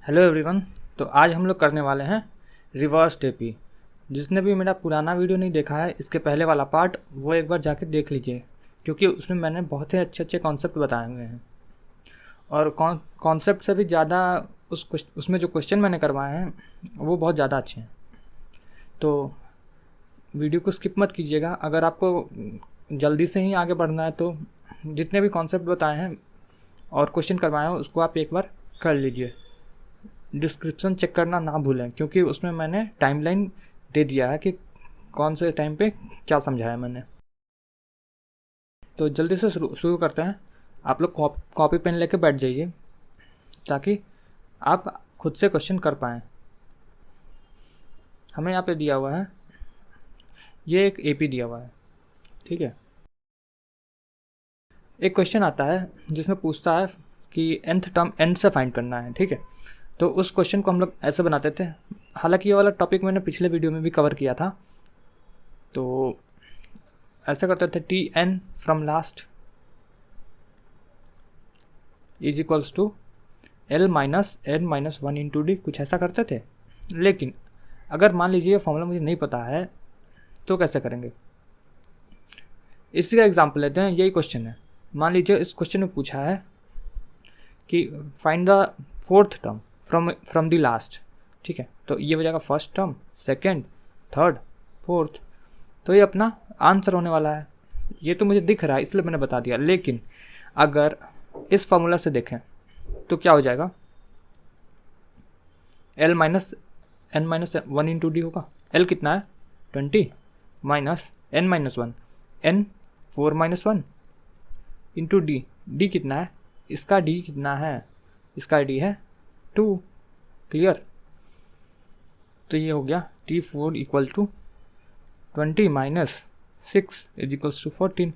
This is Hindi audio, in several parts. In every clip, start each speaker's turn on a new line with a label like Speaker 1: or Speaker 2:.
Speaker 1: Hello everyone. तो आज हम लोग करने वाले हैं रिवर्स टेपी। जिसने भी मेरा पुराना वीडियो नहीं देखा है, इसके पहले वाला पार्ट वो एक बार जाके देख लीजिए, क्योंकि उसमें मैंने बहुत ही अच्छे अच्छे कॉन्सेप्ट बताए हुए हैं। और कॉन्सेप्ट से भी ज़्यादा उसमें जो क्वेश्चन मैंने करवाए हैं वो बहुत ज़्यादा अच्छे हैं। तो वीडियो को स्किप मत कीजिएगा। अगर आपको जल्दी से ही आगे बढ़ना है तो जितने भी कॉन्सेप्ट बताए हैं और क्वेश्चन करवाए हैं उसको आप एक बार कर लीजिए। डिस्क्रिप्शन चेक करना ना भूलें, क्योंकि उसमें मैंने टाइमलाइन दे दिया है कि कौन से टाइम पे क्या समझाया मैंने। तो जल्दी से शुरू करते हैं। आप लोग कॉपी पेन लेके बैठ जाइए ताकि आप खुद से क्वेश्चन कर पाएँ। हमें यहाँ पे दिया हुआ है, ये एक एपी दिया हुआ है, ठीक है। एक क्वेश्चन आता है जिसमें पूछता है कि nth टर्म एंड से फाइंड करना है, ठीक है। तो उस क्वेश्चन को हम लोग ऐसे बनाते थे। हालांकि ये वाला टॉपिक मैंने पिछले वीडियो में भी कवर किया था। तो ऐसा करते थे t n from last is equals to l minus N minus one into d, कुछ ऐसा करते थे। लेकिन अगर मान लीजिए ये फॉर्मूला मुझे नहीं पता है तो कैसे करेंगे, इसी का एग्जाम्पल लेते हैं। यही क्वेश्चन है। मान लीजिए इस क्वेश्चन में पूछा है कि find the fourth term from the last, ठीक है। तो ये हो जाएगा first term, second, third, fourth. तो ये अपना आंसर होने वाला है। ये तो मुझे दिख रहा है इसलिए मैंने बता दिया। लेकिन अगर इस फॉर्मूला से देखें तो क्या हो जाएगा, l minus N minus one into d होगा। एल कितना है 20 minus N minus one, n 4 minus one into d. D कितना है, इसका डी कितना है, इसका डी है 2। क्लियर। तो ये हो गया T4 equal to 20 minus 6 is equals to 14,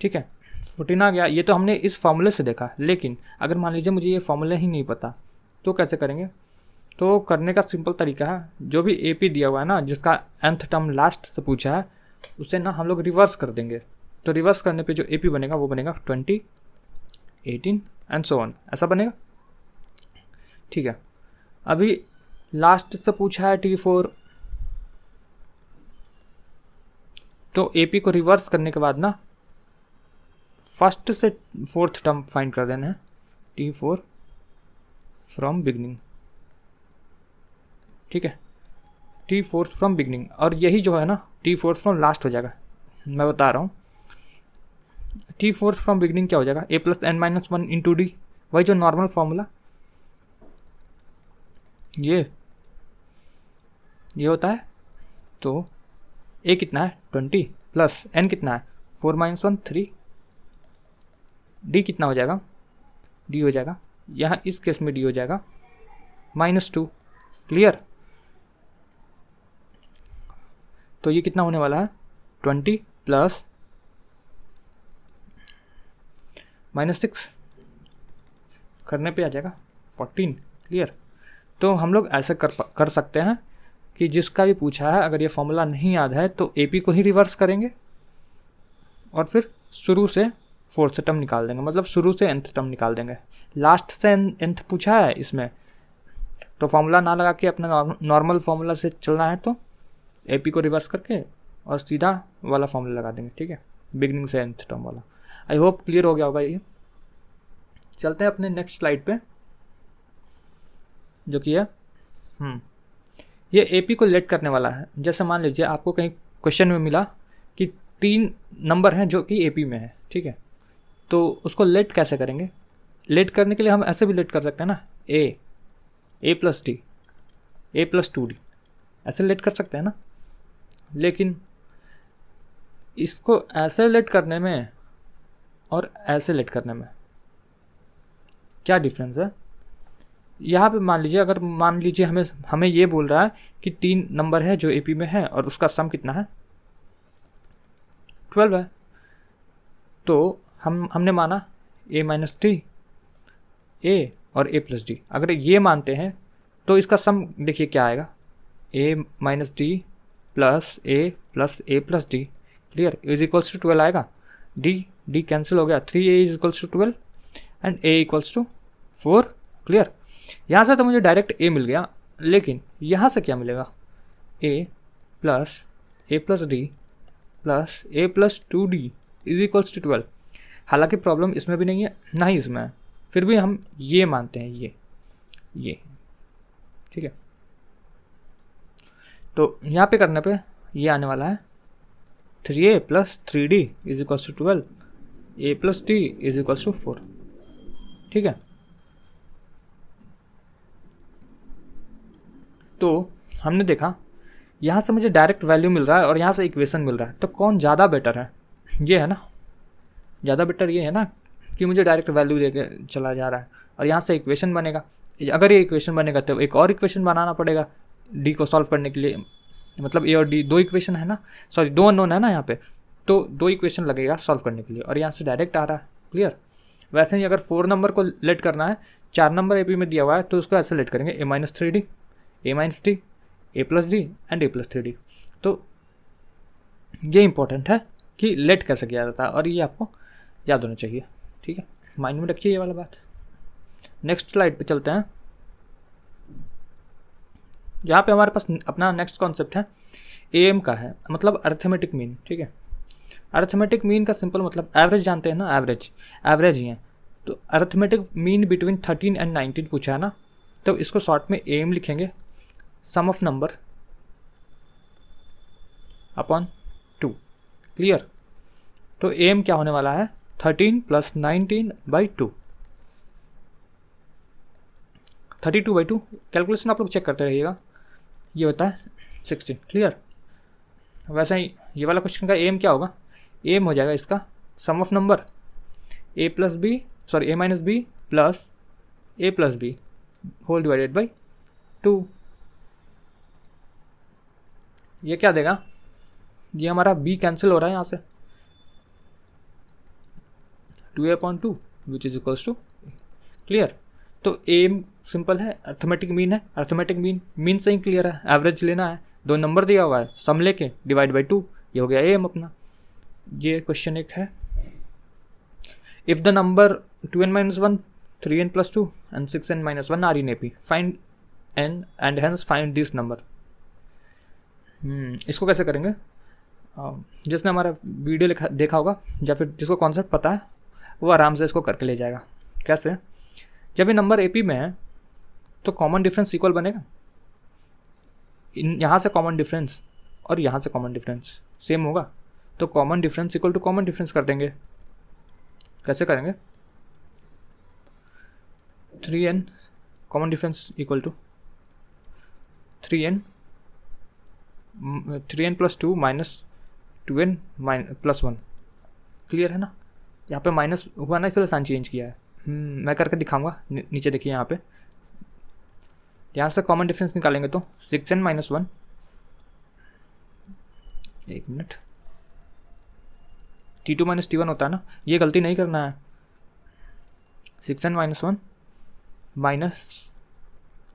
Speaker 1: ठीक है। 14 आ गया। ये तो हमने इस फॉर्मूले से देखा। लेकिन अगर मान लीजिए मुझे ये फॉर्मूला ही नहीं पता तो कैसे करेंगे। तो करने का सिंपल तरीका है, जो भी AP दिया हुआ है ना, जिसका nth टर्म लास्ट से पूछा है, उसे ना हम लोग रिवर्स कर देंगे। तो रिवर्स करने पे जो AP बनेगा वो बनेगा 20, 18 एंड सो ऑन, ऐसा बनेगा, ठीक है। अभी लास्ट से पूछा है T4, तो AP को रिवर्स करने के बाद ना फर्स्ट से फोर्थ टर्म फाइंड कर देना है, T4 फ्रॉम बिगनिंग, ठीक है। T4 फ्रॉम बिगनिंग, और यही जो है ना T4 फ्रॉम लास्ट हो जाएगा। मैं बता रहा हूँ T4 फ्रॉम बिगनिंग क्या हो जाएगा, A plus n minus one into d, वही जो नॉर्मल फॉर्मूला ये होता है। तो A कितना है 20 प्लस N कितना है 4 माइनस वन 3, D कितना हो जाएगा, D हो जाएगा, यहाँ इस केस में D हो जाएगा -2। क्लियर। तो ये कितना होने वाला है 20 प्लस -6 करने पे आ जाएगा 14। क्लियर। तो हम लोग ऐसे कर सकते हैं कि जिसका भी पूछा है, अगर ये फॉर्मूला नहीं याद है तो AP को ही रिवर्स करेंगे और फिर शुरू से फोर्थ टर्म निकाल देंगे, मतलब शुरू से nth टर्म निकाल देंगे। लास्ट से nth पूछा है इसमें, तो फॉर्मूला ना लगा के अपना नॉर्मल फॉर्मूला से चलना है तो AP को रिवर्स करके और सीधा वाला फॉर्मूला लगा देंगे, ठीक है, बिगनिंग से nth टर्म वाला। आई होप क्लियर हो गया होगा ये। चलते हैं अपने नेक्स्ट स्लाइड पे, जो कि है ये AP को लेट करने वाला है। जैसे मान लीजिए आपको कहीं क्वेश्चन में मिला कि 3 नंबर हैं जो कि AP में है, ठीक है। तो उसको लेट कैसे करेंगे। लेट करने के लिए हम ऐसे भी लेट कर सकते हैं ना, A plus D, A plus 2D, ऐसे लेट कर सकते हैं ना। लेकिन इसको ऐसे लेट करने में और ऐसे लेट करने में क्या डिफरेंस है। यहाँ पे मान लीजिए हमें ये बोल रहा है कि 3 नंबर है जो AP में है और उसका सम कितना है 12 है। तो हमने माना A माइनस डी, A और A प्लस डी। अगर ये मानते हैं तो इसका सम देखिए क्या आएगा, A minus d plus A plus d, clear, is equals to 12 आएगा। D कैंसिल हो गया, 3A is equals to 12 and A equals to 4, clear. यहाँ से तो मुझे डायरेक्ट ए मिल गया, लेकिन यहाँ से क्या मिलेगा, a plus d plus a plus 2d is equals to 12। हालांकि प्रॉब्लम इसमें भी नहीं है ना ही इसमें है, फिर भी हम ये मानते हैं ये ठीक है। तो यहाँ पे करने पे ये आने वाला है 3a plus 3d is equals to 12, a plus d is equals to 4। ठीक है, तो हमने देखा यहाँ से मुझे डायरेक्ट वैल्यू मिल रहा है और यहाँ से इक्वेशन मिल रहा है, तो कौन ज़्यादा बेटर है, ये है ना, ज़्यादा बेटर ये है ना कि मुझे डायरेक्ट वैल्यू दे के चला जा रहा है और यहाँ से इक्वेशन बनेगा। अगर ये इक्वेशन बनेगा तो एक और इक्वेशन बनाना पड़ेगा डी को सॉल्व करने के लिए, मतलब ए और डी दो इक्वेशन है ना, सॉरी 2 अननोन है ना यहाँ पे, तो 2 इक्वेशन लगेगा सॉल्व करने के लिए और यहाँ से डायरेक्ट आ रहा है। क्लियर। वैसे ही अगर 4 नंबर को लेट करना है, 4 नंबर ए पी में दिया हुआ है तो उसको ऐसे लेट करेंगे a minus 3d, a minus D, a plus D and a plus 3d। तो ये इंपॉर्टेंट है कि लेट कैसे किया जाता है और ये आपको याद होना चाहिए। ठीक है, माइंड में रखिए ये वाला बात। नेक्स्ट स्लाइड पे चलते हैं। यहाँ पे हमारे पास अपना नेक्स्ट कॉन्सेप्ट है एम का है, मतलब अर्थमेटिक मीन। ठीक है, अर्थमेटिक मीन का सिंपल मतलब एवरेज जानते हैं ना, एवरेज ही है। तो अर्थमेटिक मीन बिटवीन 13 एंड 19 पूछा है ना, तो इसको शॉर्ट में एम लिखेंगे, सम ऑफ नंबर अपॉन 2। क्लियर। तो एम क्या होने वाला है 13 प्लस 19/2, 32/2। कैलकुलेशन आप लोग चेक करते रहिएगा, ये होता है 60। क्लियर। वैसे ही ये वाला क्वेश्चन का एम क्या होगा, एम हो जाएगा इसका sum of number a minus b plus a plus b whole divided by 2। ये क्या देगा, ये हमारा b कैंसिल हो रहा है यहाँ से, 2a/2 which is equals to. Clear. तो एम सिंपल है, अर्थमेटिक मीन है, अर्थमेटिक मीन से ही क्लियर है, एवरेज लेना है, 2 नंबर दिया हुआ है, सम लेके डिवाइड बाई 2, ये हो गया एम अपना। ये क्वेश्चन एक है, if the number 2n-1, 3n+2 and 6n-1 are in AP, find n and hence find this number. इसको कैसे करेंगे, जिसने हमारा वीडियो देखा होगा या फिर जिसको कॉन्सेप्ट पता है वो आराम से इसको करके ले जाएगा। कैसे, जब ये नंबर एपी में है तो कॉमन डिफरेंस इक्वल बनेगा, यहाँ से कॉमन डिफरेंस और यहाँ से कॉमन डिफरेंस सेम होगा, तो common difference equal to common difference कर देंगे। कैसे करेंगे, 3n common difference equal to 3n+2 minus 2n+1। Clear है ना, यहाँ पे माइनस हुआ ना इसलिए साइन चेंज किया है। मैं करके दिखाऊंगा, नीचे देखिए यहाँ पे, यहाँ से कॉमन डिफरेंस निकालेंगे तो 6n-1, एक मिनट, t2 माइनस t1 होता है ना, ये गलती नहीं करना है, 6n-1 माइनस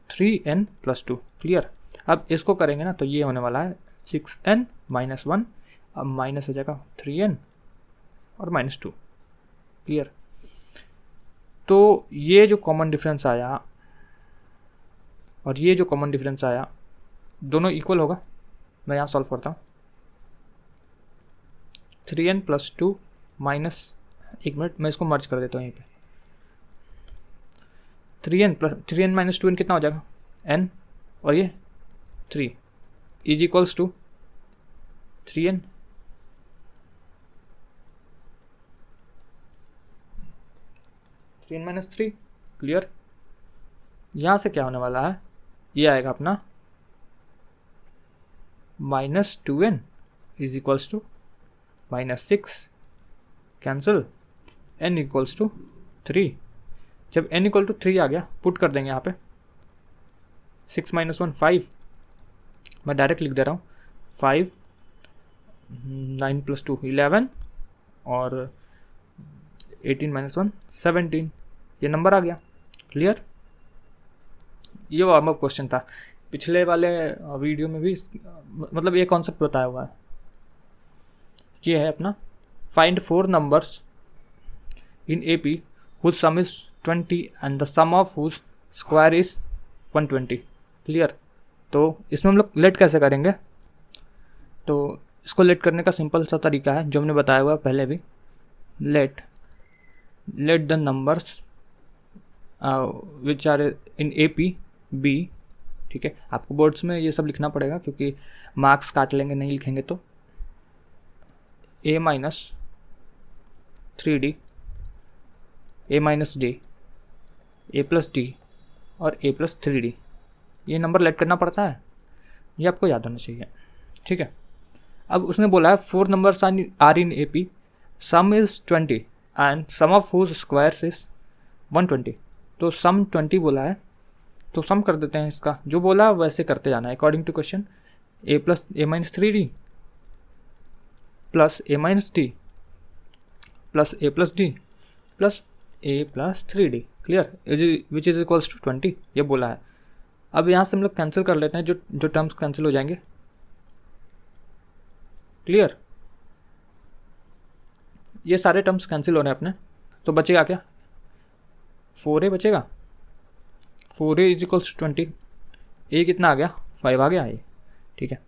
Speaker 1: 3n+2। क्लियर। अब इसको करेंगे ना तो ये होने वाला है 6n-1, अब माइनस हो जाएगा 3n और -2। क्लियर। तो ये जो कॉमन डिफरेंस आया और ये जो कॉमन डिफरेंस आया दोनों इक्वल होगा। मैं यहाँ सॉल्व करता हूँ, 3n+2 माइनस, एक मिनट मैं इसको मर्ज कर देता हूँ यहीं पे, 3n-2n कितना हो जाएगा n और ये 3 is equals to 3n। -3। Clear. यहाँ से क्या होने वाला है, ये आएगा अपना -2n is equals to -6 cancel, n equals to 3। जब n इक्वल टू 3 आ गया पुट कर देंगे यहाँ पे, 6-1 5, मैं डायरेक्ट लिख दे रहा हूँ 5, 9+2 11 और 18-1 17, ये नंबर आ गया। क्लियर। ये वार्म अप क्वेश्चन था, पिछले वाले वीडियो में भी मतलब ये कॉन्सेप्ट बताया हुआ है। ये है अपना find 4 numbers in AP whose sum is 20 and the sum of whose square is 120। Clear. तो इसमें हम लोग लेट कैसे करेंगे, तो इसको लेट करने का सिंपल सा तरीका है जो हमने बताया हुआ पहले भी। Let the numbers which are in A P be. ठीक है, आपको बोर्ड्स में ये सब लिखना पड़ेगा क्योंकि मार्क्स काट लेंगे नहीं लिखेंगे तो। a minus 3d, a minus D, a plus D और a प्लस 3d, ये नंबर लेट करना पड़ता है, ये आपको याद होना चाहिए। ठीक है, अब उसने बोला है 4 numbers are in A P, sum is 20 and sum of whose squares is 120। तो सम 20 बोला है, तो सम कर देते हैं इसका, जो बोला वैसे करते जाना है according to question. a plus a minus 3d plus a minus d plus a plus d plus a plus 3d। Clear, which is equals to 20, ये बोला है। अब यहाँ से हम लोग कैंसिल कर लेते हैं, जो टर्म्स कैंसिल हो जाएंगे। क्लियर, ये सारे टर्म्स कैंसिल हो रहे हैं अपने, तो बचेगा क्या, 4a बचेगा। 4a इज इक्वल्स टू 20, ए कितना आ गया, 5 आ गया ये। ठीक है,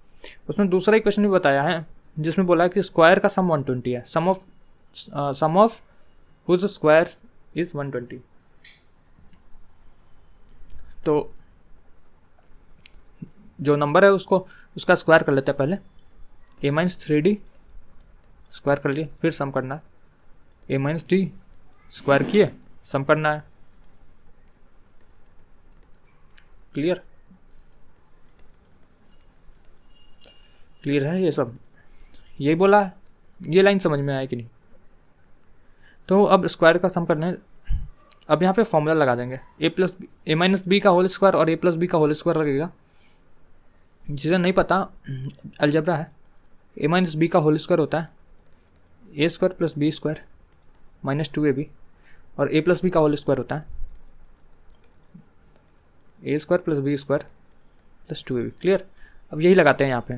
Speaker 1: उसने दूसरा इक्वेशन भी बताया है जिसमें बोला है कि स्क्वायर का सम 120 है, सम ऑफ हुज स्क्वायर इज 120। तो जो नंबर है उसका स्क्वायर कर लेते हैं पहले। a माइनस 3d स्क्वायर कर लिए, फिर सम करना है। a माइनस डी स्क्वायर किए, सम करना है। क्लियर है ये सब, यही बोला है। ये लाइन समझ में आया कि नहीं। तो अब स्क्वायर का सम करने, अब यहाँ पे फॉर्मूला लगा देंगे। ए माइनस बी का होल स्क्वायर और ए प्लस बी का होल स्क्वायर लगेगा। जिसे नहीं पता, अलजेब्रा है। ए माइनस बी का होल स्क्वायर होता है a square plus b square minus 2ab, और ए प्लस बी का होल स्क्वायर होता है a square plus b square plus 2ab। Clear, अब यही लगाते हैं यहाँ पे,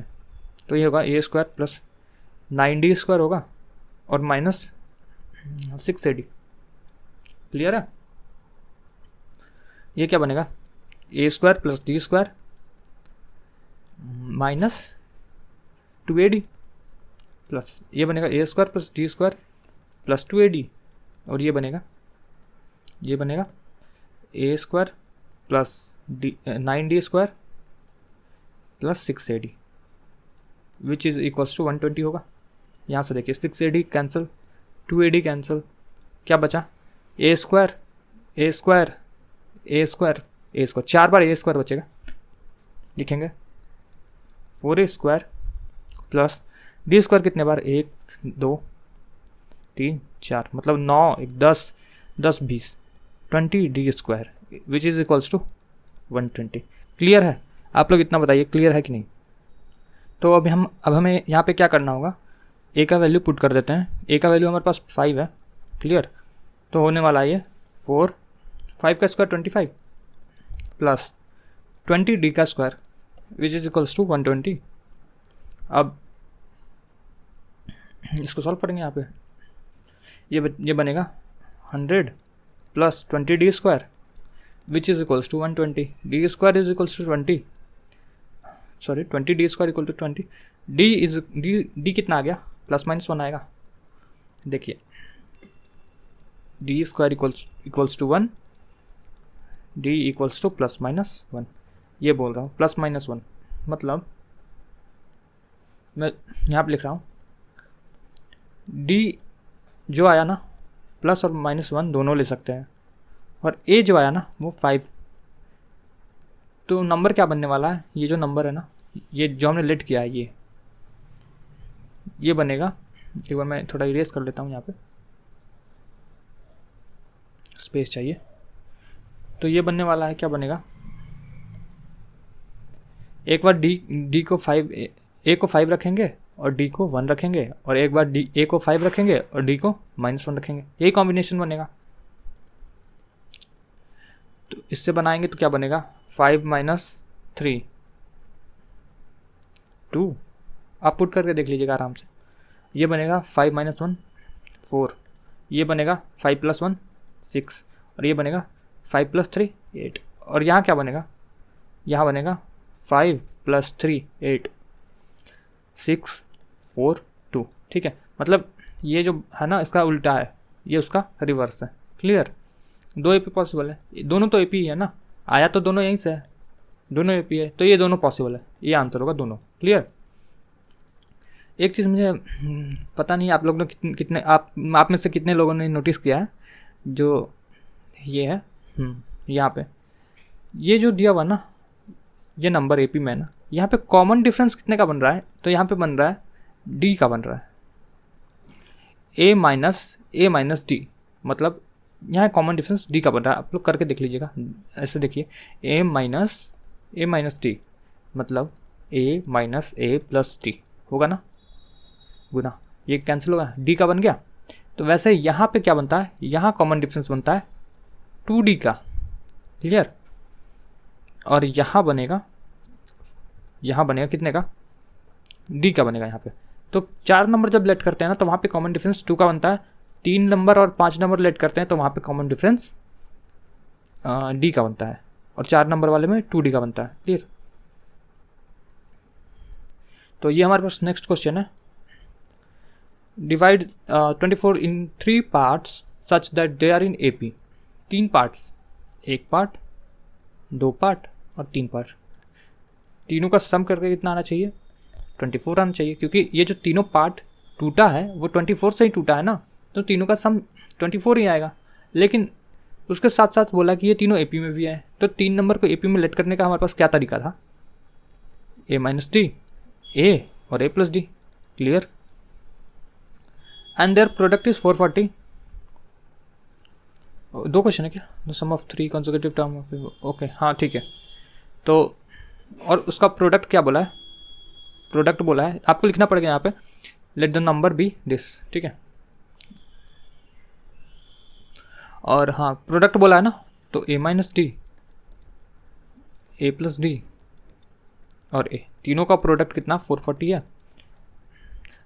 Speaker 1: तो ये होगा ए स्क्वायर प्लस 9d स्क्वायर होगा और माइनस 6ad। क्लियर है, ये क्या बनेगा, a square plus d square minus 2ad plus ये बनेगा a square plus d square plus 2ad, और ये बनेगा a square plus 9d square plus 6ad which is equals to 120 होगा। यहाँ से देखिए 6ad कैंसिल, 2ad कैंसिल, क्या बचा, ए स्क्वायर 4 बार ए स्क्वायर बचेगा, लिखेंगे 4a square plus d square कितने बार, 1 2 3 4, मतलब 9 1 10 10 20 20d square which is equals to 120। Clear है, आप लोग इतना बताइए क्लियर है कि नहीं। तो अब हमें यहाँ पे क्या करना होगा, ए का वैल्यू पुट कर देते हैं। ए का वैल्यू हमारे पास 5 है। क्लियर, तो होने वाला है ये 4 5 का स्क्वायर 25 प्लस 20d का square which is equals to 120। अब इसको सॉल्व करेंगे यहाँ पे, ये बनेगा 100 plus 20d square which is equals to 120। D square is equals to 20 square equal to 20। D कितना आ गया, प्लस माइनस 1 आएगा। देखिए d square equals to 1, d equals to plus minus 1, ये बोल रहा हूँ प्लस माइनस 1, मतलब मैं यहाँ पे लिख रहा हूँ डी जो आया ना प्लस और माइनस 1 दोनों ले सकते हैं, और ए जो आया ना वो 5। तो नंबर क्या बनने वाला है, ये जो नंबर है ना, ये जो हमने लेट किया है ये बनेगा, एक बार मैं थोड़ा इरेज कर लेता हूँ, यहाँ पे स्पेस चाहिए। तो ये बनने वाला है, क्या बनेगा, एक बार डी को 5 ए को 5 रखेंगे और डी को 1 रखेंगे, और एक बार ए को 5 रखेंगे और डी को -1 रखेंगे, यही कॉम्बिनेशन बनेगा। तो इससे बनाएंगे तो क्या बनेगा, 5 - 3 2, आप पुट करके देख लीजिएगा आराम से। ये बनेगा 5 - 1 4, ये बनेगा 5 + 1 6, और ये बनेगा 5 + 3 8, और यहाँ क्या बनेगा, यहाँ बनेगा 5 + 3 8 6 4 2। ठीक है, मतलब ये जो है ना इसका उल्टा है, ये उसका रिवर्स है। क्लियर, 2 AP पॉसिबल है, दोनों तो AP ही है ना, आया तो दोनों यहीं से है, दोनों AP है, तो ये दोनों पॉसिबल है, ये आंसर होगा दोनों। क्लियर। एक चीज़ मुझे पता नहीं आप लोग ने कितने आप में से कितने लोगों ने नोटिस किया है, जो ये है यहाँ पे ये जो दिया हुआ ना, ये नंबर AP में ना, यहाँ पे कॉमन डिफरेंस कितने का बन रहा है, तो यहाँ पे बन रहा है D का बन रहा है, A माइनस D, मतलब यहाँ कॉमन डिफरेंस D का बन रहा है। आप लोग करके देख लीजिएगा, ऐसे देखिए A माइनस D मतलब A minus A plus D होगा ना, गुना, ये कैंसिल होगा, D का बन गया। तो वैसे यहाँ पे क्या बनता है, यहाँ कॉमन डिफरेंस बनता है 2D का। क्लियर, और यहाँ बनेगा कितने का, D का बनेगा यहाँ पे। तो 4 नंबर जब लेट करते हैं ना, तो वहाँ पे कॉमन डिफरेंस 2 का बनता है। 3 नंबर और 5 नंबर लेट करते हैं तो वहाँ पे कॉमन डिफरेंस D का बनता है, और 4 नंबर वाले में 2D का बनता है। क्लियर, तो ये हमारे पास नेक्स्ट क्वेश्चन है। Divide 24 in 3 parts such that they are in AP। 3 parts, 1 part, 2 part और 3 पार्ट, तीनों का सम करके कितना आना चाहिए, 24 आना चाहिए, क्योंकि ये जो तीनों पार्ट टूटा है वो 24 से ही टूटा है ना, तो तीनों का सम 24 ही आएगा। लेकिन उसके साथ साथ बोला कि ये तीनों AP में भी है, तो 3 नंबर को AP में लेट करने का हमारे पास क्या तरीका था, A माइनस D, A और A plus D। Clear, and their product is 440। 2 question है क्या, the sum of 3 consecutive term of, okay हाँ ठीक है। तो और उसका प्रोडक्ट क्या बोला है, प्रोडक्ट बोला है, आपको लिखना पड़ेगा यहाँ पे let the number be this. ठीक है, और हाँ प्रोडक्ट बोला है ना, तो A minus D, A plus D और A, तीनों का प्रोडक्ट कितना 440 है।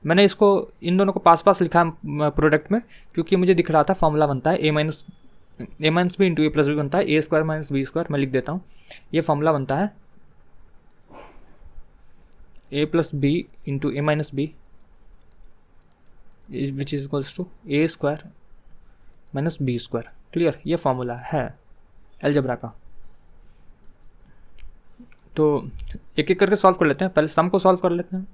Speaker 1: मैंने इसको इन दोनों को पास पास लिखा है प्रोडक्ट में, क्योंकि मुझे दिख रहा था फॉर्मूला बनता है A minus B into A plus B बनता है A² माइनस B स्क्वायर। मैं लिख देता हूँ, ये फॉर्मूला बनता है A plus B into A minus B which is equals to A² minus B square. Clear, ये फॉर्मूला है अलजेब्रा का। तो एक एक करके सॉल्व कर लेते हैं, पहले सम को सॉल्व कर लेते हैं।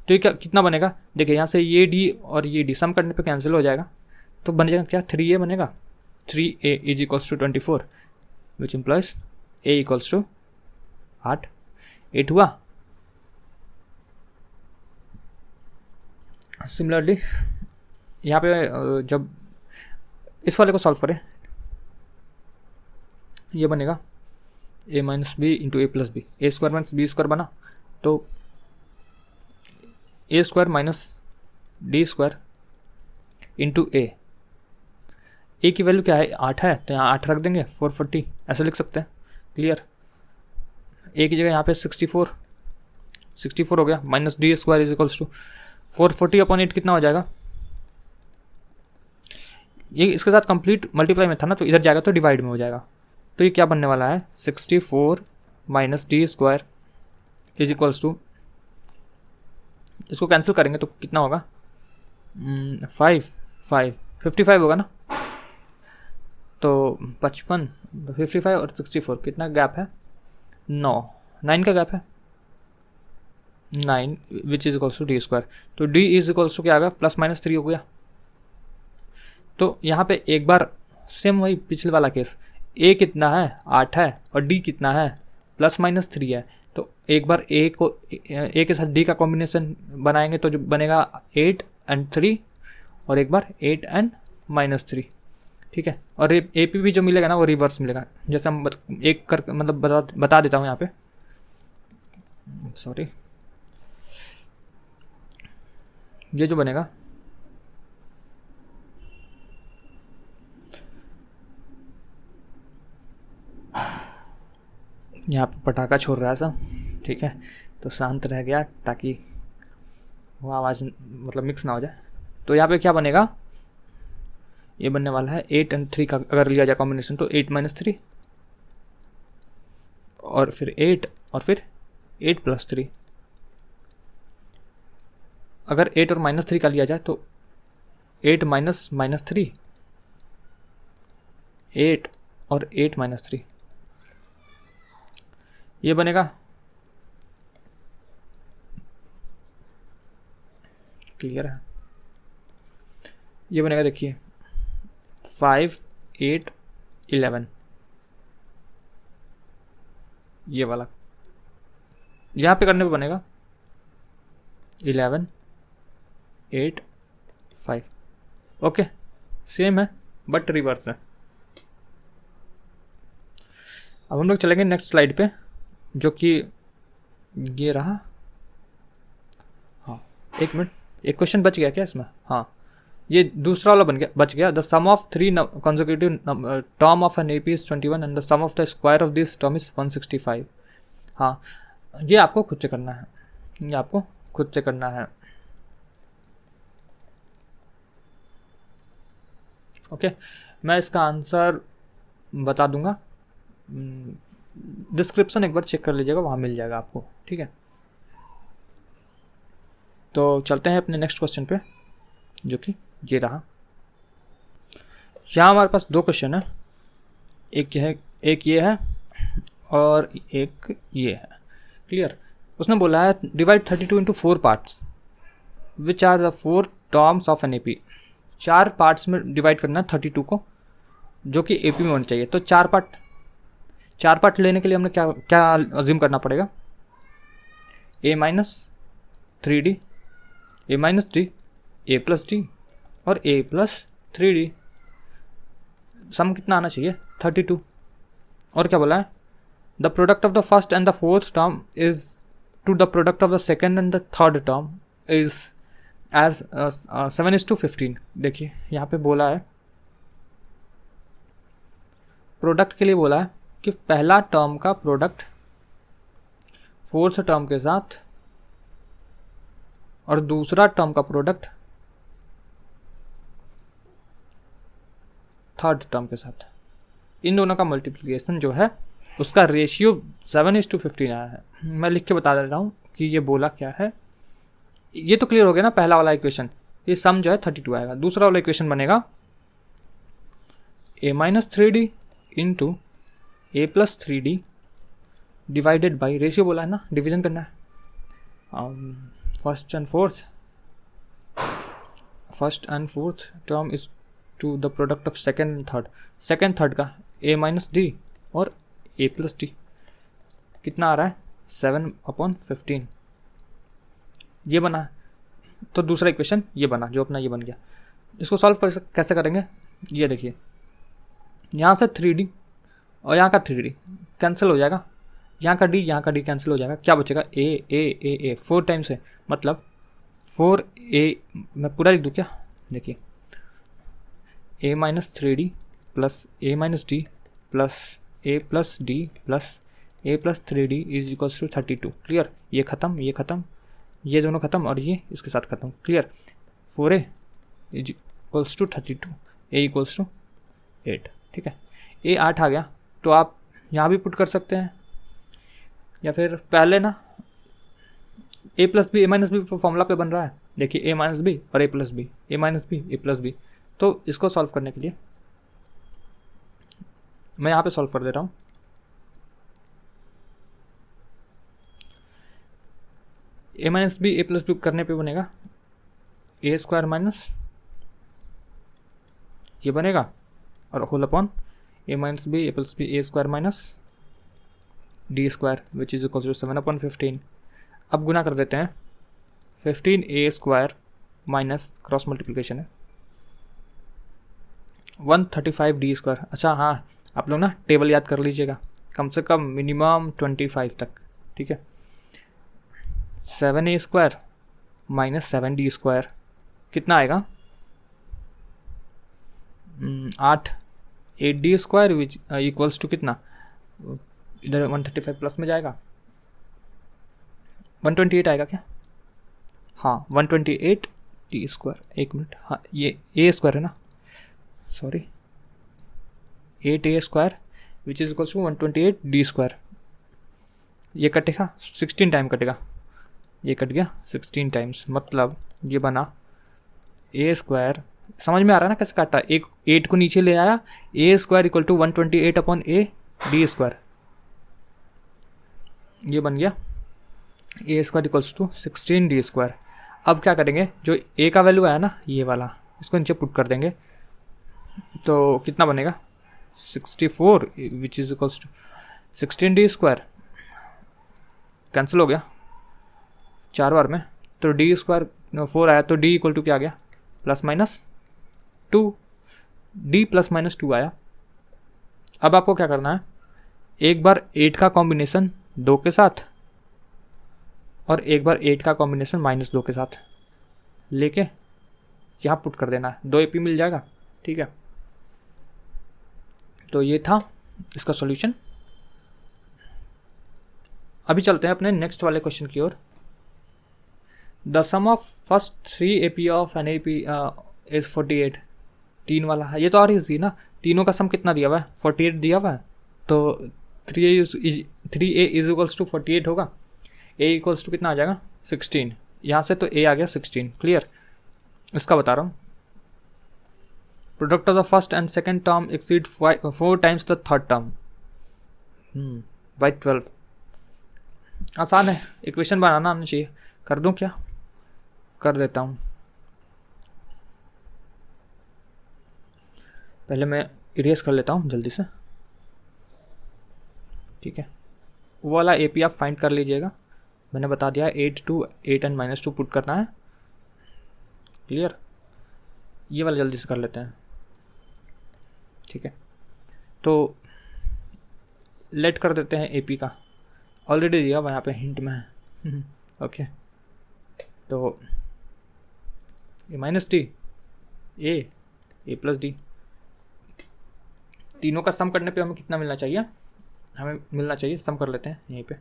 Speaker 1: तो ये क्या कितना बनेगा, देखिए यहाँ से ये D और ये D सम करने पे कैंसिल हो जाएगा, तो बनेगा क्या 3A बनेगा, 3A is equals to 24 which implies A equals to 8 हुआ। सिमिलरली यहाँ पे जब इस वाले को सॉल्व करें, ये बनेगा A minus B into A plus B, A² minus B square बना, तो A² minus D square into A की वैल्यू क्या है 8 है, तो यहाँ 8 रख देंगे 440, ऐसे लिख सकते हैं। क्लियर, A की जगह यहाँ पे 64 हो गया, minus D² is equals to 440 upon 8 कितना हो जाएगा, ये इसके साथ कंप्लीट मल्टीप्लाई में था ना, तो इधर जाएगा तो डिवाइड में हो जाएगा। तो ये क्या बनने वाला है 64 minus D² is equals to, इसको कैंसिल करेंगे तो कितना होगा 55 होगा ना, तो 55 55 और 64 कितना गैप है 9 का गैप है 9 विच इज इक्वल्स टू D²। तो D इज इक्वल्स टू क्या आ गया +-3 हो गया। तो यहाँ पे एक बार सेम वही पिछले वाला केस, A कितना है 8 है और D कितना है +-3 है, तो एक बार A के साथ D का कॉम्बिनेशन बनाएंगे तो जो बनेगा 8 and 3, और एक बार 8 and -3। ठीक है, और AP भी जो मिलेगा ना वो रिवर्स मिलेगा, जैसे हम एक कर मतलब बता देता हूँ यहाँ पे, सॉरी, ये जो बनेगा यहाँ पे पटाखा छोड़ रहा है सब, ठीक है, तो शांत रह गया ताकि वो आवाज़ मतलब मिक्स ना हो जाए। तो यहाँ पे क्या बनेगा, ये बनने वाला है 8 and 3 का अगर लिया जाए कॉम्बिनेशन, तो 8 - 3 और फिर 8 और फिर 8 + 3। अगर 8 और -3 का लिया जाए तो 8 माइनस -3, 8 और 8 -3, ये बनेगा। क्लियर है? ये बनेगा, देखिए 5 8 11, ये वाला यहाँ पे करने पे बनेगा 11 8 5। ओके, सेम है बट रिवर्स है। अब हम लोग चलेंगे नेक्स्ट स्लाइड पे, जो कि ये रहा। हाँ, एक मिनट, एक क्वेश्चन बच गया क्या इसमें? हाँ, ये दूसरा वाला बच गया। The sum of 3 consecutive term of an AP is 21 and the sum of the square of this term is 165। हाँ, ये आपको खुद से करना है, ये आपको खुद से करना है। ओके, मैं इसका आंसर बता दूंगा, डिस्क्रिप्शन एक बार चेक कर लीजिएगा, वहाँ मिल जाएगा आपको। ठीक है, तो चलते हैं अपने नेक्स्ट क्वेश्चन पे, जो कि ये रहा। यहाँ हमारे पास 2 क्वेश्चन है, एक ये है और एक ये है। क्लियर? उसने बोला है divide 32 into 4 parts which are the 4 terms of an AP। 4 parts में डिवाइड करना है 32 को, जो कि AP में होना चाहिए। तो 4 पार्ट लेने के लिए हमने क्या अज्यूम करना पड़ेगा? A - 3D, A - D, A + D और A + 3D। सम कितना आना चाहिए? 32। और क्या बोला है? The product of the first and the fourth term is to the product of the second and the third term is as 7:15। देखिए यहाँ पे बोला है, प्रोडक्ट के लिए बोला है कि पहला टर्म का प्रोडक्ट फोर्थ टर्म के साथ और दूसरा टर्म का प्रोडक्ट थर्ड टर्म के साथ, इन दोनों का मल्टीप्लिकेशन जो है उसका रेशियो 7:15 आया है। मैं लिख के बता देता हूँ कि ये बोला क्या है। ये तो क्लियर हो गया ना, पहला वाला इक्वेशन, ये सम जो है 32 आएगा। दूसरा वाला इक्वेशन बनेगा A - 3D into A + 3D divided by, ratio बोला है ना, डिवीजन करना है। First and fourth term is to the product of second and third. Second third का A - D और A + D कितना आ रहा है? 7/15, ये बना है। तो दूसरा इक्वेशन ये बना, जो अपना ये बन गया। इसको सॉल्व कैसे करेंगे? ये देखिए, यहाँ से 3D और यहाँ का 3D कैंसिल हो जाएगा, यहाँ का D कैंसिल हो जाएगा। क्या बचेगा? A 4 टाइम्स है, मतलब 4A। मैं पूरा लिख दूँ क्या? देखिए A - 3D plus A - D plus A + D plus A + 3D is equals to 32। Clear? ये ख़त्म, ये दोनों ख़त्म और ये इसके साथ ख़त्म। Clear? 4A is equals to 32, A equals to 8। ठीक है, A 8 आ गया, तो आप यहाँ भी पुट कर सकते हैं, या फिर पहले ना A + B A - B formula पे बन रहा है। देखिए A - B और A + B, A - B A + B। तो इसको सॉल्व करने के लिए मैं यहाँ पे सॉल्व कर दे रहा हूँ। A - B A + B करने पे बनेगा A² माइनस ये बनेगा और whole upon A - B A + B A² minus D² which is equal to 7/15। अब गुना कर देते हैं, 15A² माइनस क्रॉस मल्टीप्लिकेशन है 135D²। अच्छा हाँ, आप लोग ना टेबल याद कर लीजिएगा, कम से कम मिनिमम 25 तक। ठीक है, 7A² माइनस 7D² कितना आएगा? 8D² विच इक्वल्स टू कितना? इधर 135 प्लस में जाएगा, 128 आएगा क्या? हाँ 128D²। एक मिनट, हाँ ये A² है ना, sorry 8A² which is equals to 128D²। ये कटेगा 16 टाइम कटेगा, ये कट गया 16 टाइम्स, मतलब ये बना ए स्क्वायर। समझ में आ रहा है ना कैसे काटा, एक 8 को नीचे ले आया, a square equal to 128 upon a d square, ये बन गया a square equals to 16 D square. अब क्या करेंगे, जो ए का वैल्यू आया ना ये वाला, इसको नीचे पुट कर देंगे, तो कितना बनेगा 64 which is equals to 16 D square, cancel हो गया 4 बार में, तो डी स्क्वायर 4 आया, तो डी इक्वल टू क्या आ गया +-2, डी +-2 आया। अब आपको क्या करना है, एक बार 8 का कॉम्बिनेशन 2 के साथ और एक बार 8 का कॉम्बिनेशन -2 के साथ लेके यहाँ पुट कर देना है, 2 AP मिल जाएगा। ठीक है, तो ये था इसका सॉल्यूशन। अभी चलते हैं अपने नेक्स्ट वाले क्वेश्चन की ओर। The sum of first 3 AP of an AP is 48, 3 वाला है, ये तो और इजी ना, तीनों का सम कितना दिया हुआ है 48 दिया हुआ है, तो 3a इज इक्वल्स टू 48 होगा, a इक्वल्स टू कितना आ जाएगा 16, यहाँ से तो a आ गया 16, क्लियर। इसका बता रहा हूँ, product of the first and second term exceed 4 times the third term by 12। आसान है, इक्वेशन बनाना आना चाहिए, कर दूँ क्या, कर देता हूँ। पहले मैं इरेज कर लेता हूँ जल्दी से, ठीक है। वो वाला AP आप फाइंड कर लीजिएगा, मैंने बता दिया 8 to 8 and -2 पुट करना है, क्लियर। ये वाला जल्दी से कर लेते हैं, ठीक है। तो लेट कर देते हैं AP का, ऑलरेडी दिया हुआ यहाँ पे हिंट में है ओके। तो -d a + d, तीनों का सम करने पे हमें कितना मिलना चाहिए, हमें मिलना चाहिए, सम कर लेते हैं यहीं पे,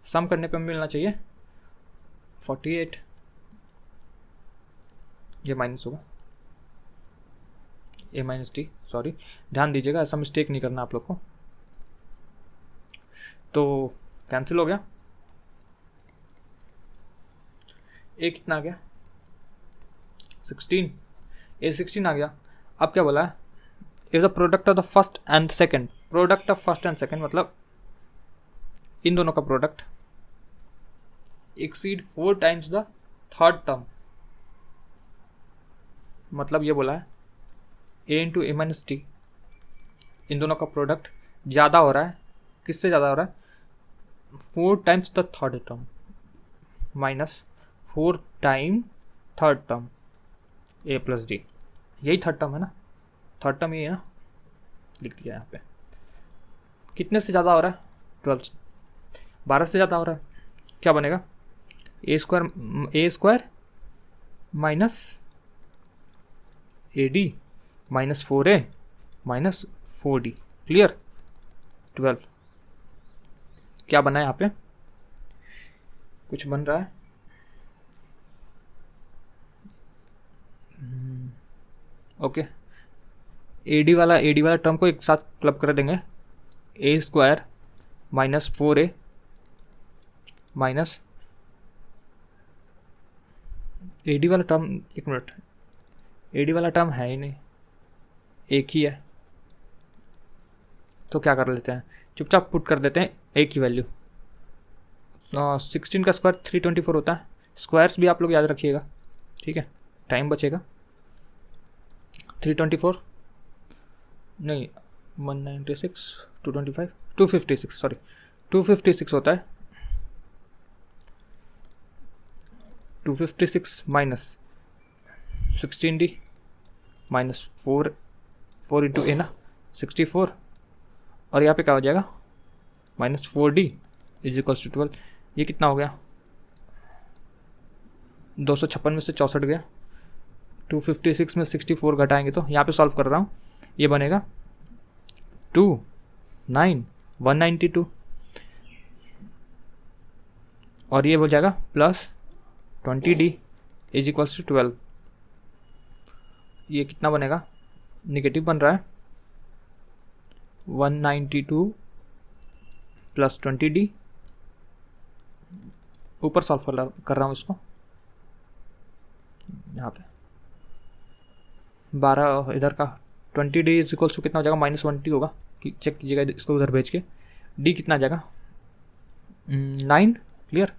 Speaker 1: सम करने पे हमें मिलना चाहिए 48, ये माइनस होगा a - d, सॉरी ध्यान दीजिएगा, ऐसा मिस्टेक नहीं करना आप लोग को। तो कैंसिल हो गया, a कितना आ गया 16, a 16 आ गया। अब क्या बोला है, is the product of the first and second, product of first and second मतलब इन दोनों का product exceed 4 times the third term, मतलब ये बोला है a × a - d, इन दोनों का प्रोडक्ट ज़्यादा हो रहा है, किससे ज़्यादा हो रहा है 4 times the third term -4 time third term a + d, यही थर्ड टर्म है ना, थर्ड टर्म ये है ना, लिख दिया यहाँ पे। कितने से ज़्यादा हो रहा है 12 से ज़्यादा हो रहा है, क्या बनेगा a square -AD -4a -4d, clear. 12 क्या बना है यहाँ पे, कुछ बन रहा है, ओके। AD वाला टर्म को एक साथ क्लब कर देंगे, a square -4a minus AD वाला टर्म, एक मिनट, AD वाला टर्म है ही नहीं, एक ही है, तो क्या कर लेते हैं, चुपचाप पुट कर देते हैं एक ही वैल्यू। 16 का स्क्वायर 324 होता है, स्क्वायर्स भी आप लोग याद रखिएगा, ठीक है, टाइम बचेगा। 324 नहीं 196 225 256 सॉरी 256 होता है, 256 माइनस 16d माइनस 4 × a ना 64, और यहाँ पे क्या हो जाएगा -4d इज इक्वल्स टू 12। ये कितना हो गया 256 में से 64 गया, 256 में 64 घटाएंगे तो यहाँ पे सॉल्व कर रहा हूँ, ये बनेगा 192 और ये हो जाएगा +20d इज इक्वल्स टू 12। ये कितना बनेगा, निगेटिव बन रहा है, 192 + 20d ऊपर सॉल्व कर रहा हूँ इसको। यहाँ पे 12 इधर का 20d इज इक्वल्स टू कितना हो जाएगा, -1t होगा, चेक कीजिएगा इसको उधर भेज के। d कितना आ जाएगा 9, क्लियर,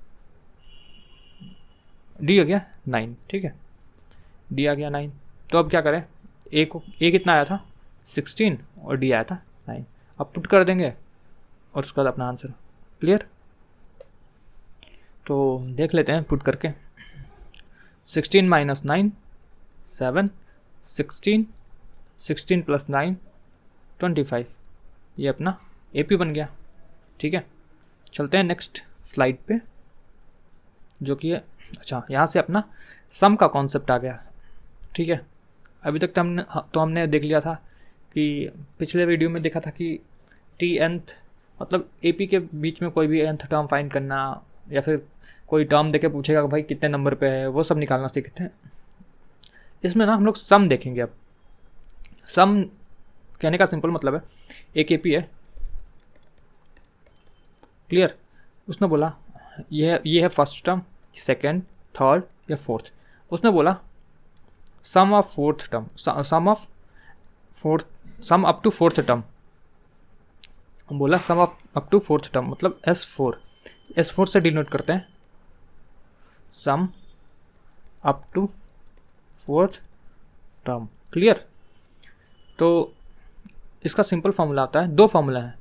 Speaker 1: d आ गया 9, ठीक है, d आ गया 9। तो अब क्या करें, a कितना आया था 16 और d आया था 9, अब पुट कर देंगे और उसके बाद अपना आंसर, क्लियर। तो देख लेते हैं पुट करके, 16 - 9 7, 16 + 9 25, ये अपना AP बन गया, ठीक है। चलते हैं नेक्स्ट स्लाइड पे, जो कि है, अच्छा यहाँ से अपना सम का कॉन्सेप्ट आ गया, ठीक है। अभी तक तो हमने देख लिया था कि पिछले वीडियो में देखा था कि nth मतलब AP के बीच में कोई भी nth टर्म फाइंड करना, या फिर कोई टर्म देके पूछेगा कि भाई कितने नंबर पे है, वो सब निकालना सीखते हैं। इसमें ना हम लोग सम देखेंगे। अब सम कहने का सिंपल मतलब है, एक AP है, क्लियर, उसने बोला ये है फर्स्ट टर्म, सेकंड, थर्ड या फोर्थ। उसने बोला sum of fourth term, sum up to fourth term, बोला sum of up to fourth term मतलब S4 से डिनोट करते हैं, sum up to fourth term, clear. तो इसका सिंपल फॉर्मूला आता है, 2 फॉर्मूला है,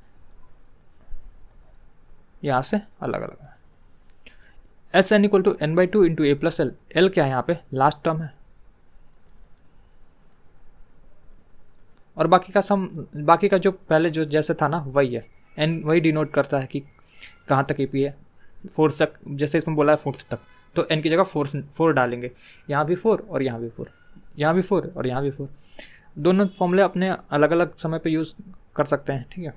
Speaker 1: यहाँ से अलग अलग है। Sn = n/2 × a + l, l क्या है यहाँ पे, लास्ट टर्म है, और बाकी का जो पहले जो जैसे था ना वही है, n वही डिनोट करता है कि कहाँ तक AP है, 4 तक, जैसे इसमें बोला है 4 तक, तो n की जगह 4 डालेंगे, यहाँ भी 4 और यहाँ भी 4, यहाँ भी 4 और यहाँ भी 4। दोनों फॉर्मूले अपने अलग अलग समय पे यूज़ कर सकते हैं, ठीक है,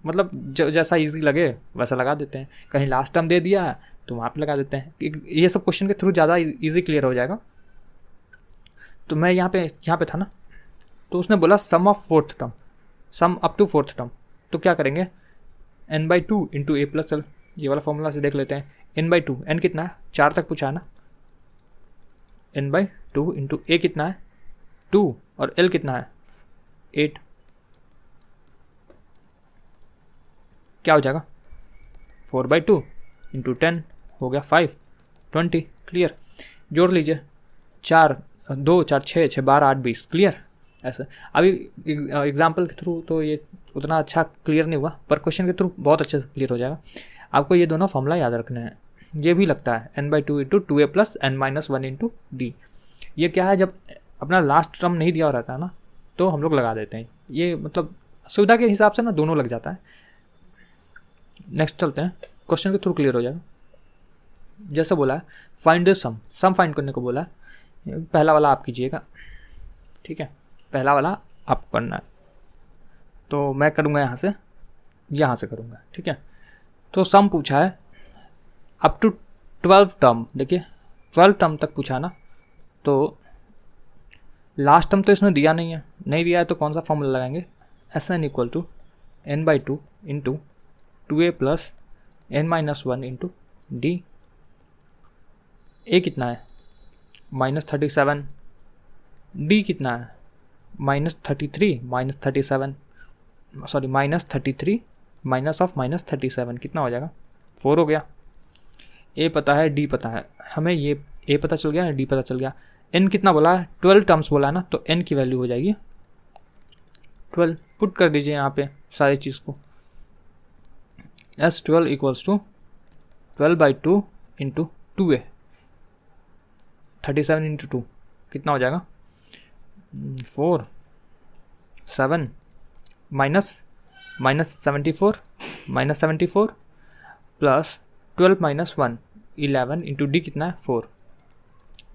Speaker 1: मतलब जैसा इजी लगे वैसा लगा देते हैं। कहीं लास्ट टर्म दे दिया है तो वहाँ पे लगा देते हैं, ये सब क्वेश्चन के थ्रू ज़्यादा इजी क्लियर हो जाएगा। तो मैं यहाँ पे था ना, तो उसने बोला sum of fourth term, sum up to fourth term, तो क्या करेंगे n/2 × a + l, ये वाला फॉर्मूला से देख लेते हैं। n/2, n कितना है, 4 तक पूछा है ना, n/2 × a कितना है 2 और l कितना है 8, क्या हो जाएगा 4/2 × 10 हो गया 5, 20, क्लियर। जोड़ लीजिए, 4 2 4 6 6 12 8 20, क्लियर। ऐसे अभी एग्जाम्पल के थ्रू तो ये उतना अच्छा क्लियर नहीं हुआ, पर क्वेश्चन के थ्रू बहुत अच्छे से क्लियर हो जाएगा। आपको ये दोनों फॉर्मूला याद रखने हैं। ये भी लगता है n/2 × 2a + n - 1 × d। ये क्या है, जब अपना लास्ट टर्म नहीं दिया रहता है ना, तो हम लोग लगा देते हैं, ये मतलब सुविधा के हिसाब से ना दोनों लग जाता है। नेक्स्ट चलते हैं, क्वेश्चन के थ्रू क्लियर हो जाएगा। जैसे बोला है फाइंड द सम फाइंड करने को बोला है, पहला वाला आप कीजिएगा, ठीक है, पहला वाला आप करना है, तो मैं करूँगा यहाँ से करूँगा, ठीक है। तो सम पूछा है अप टू 12 टर्म, देखिए 12 टर्म तक पूछा ना, तो लास्ट टर्म तो इसने दिया नहीं है, तो कौन सा फॉर्मूला लगाएंगे, Sn = n/2 × 2a + n - 1 × d। a कितना है -37, d कितना है -33 -37 सॉरी -33 -37 कितना हो जाएगा 4 हो गया। a पता है, d पता है हमें, ये a पता चल गया, d पता चल गया। n कितना बोला है 12 टर्म्स बोला है ना, तो n की वैल्यू हो जाएगी 12। पुट कर दीजिए यहाँ पे सारी चीज़ को, S12 = 12/2 × 2a, 37 × 2 कितना हो जाएगा 4 7 -74 प्लस 12 - 1 11 × d कितना है 4,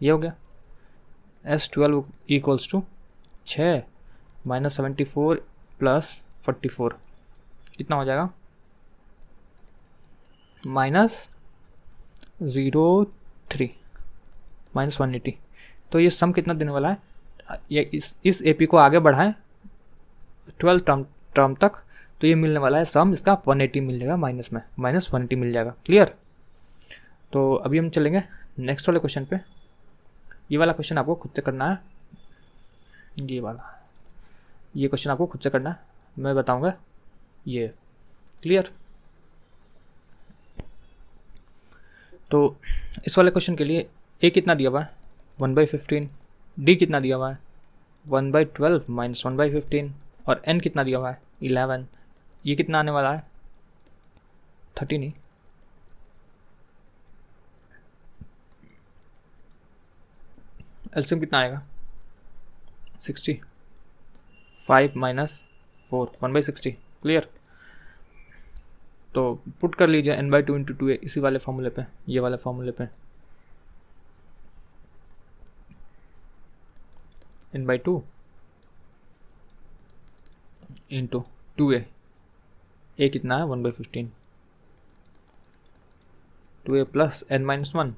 Speaker 1: ये हो गया। S12 = 6 -74 + 44 कितना हो जाएगा -03 -180। तो ये सम कितना देने वाला है, ये इस AP को आगे बढ़ाएं 12 टर्म तक, तो ये मिलने वाला है सम इसका 180 मिल जाएगा, माइनस में -180 मिल जाएगा, क्लियर। तो अभी हम चलेंगे नेक्स्ट वाले क्वेश्चन पे। ये वाला क्वेश्चन आपको खुद से करना है, ये क्वेश्चन आपको खुद से करना है, मैं बताऊंगा। ये क्लियर? तो इस वाले क्वेश्चन के लिए ए कितना दिया हुआ है 1/15, डी कितना दिया हुआ है 1/12 माइनस 1/15, और एन कितना दिया हुआ है 11। ये कितना आने वाला है 30 नहीं, एलसीएम कितना आएगा 60, 5 माइनस 4 1/60। क्लियर? तो पुट कर लीजिए n/2 इंटू 2 इसी वाले फॉर्मूले पे, ये वाले फॉर्मूले पे n/2 इंटू 2a, ए कितना है 1/15, 2a प्लस n-1,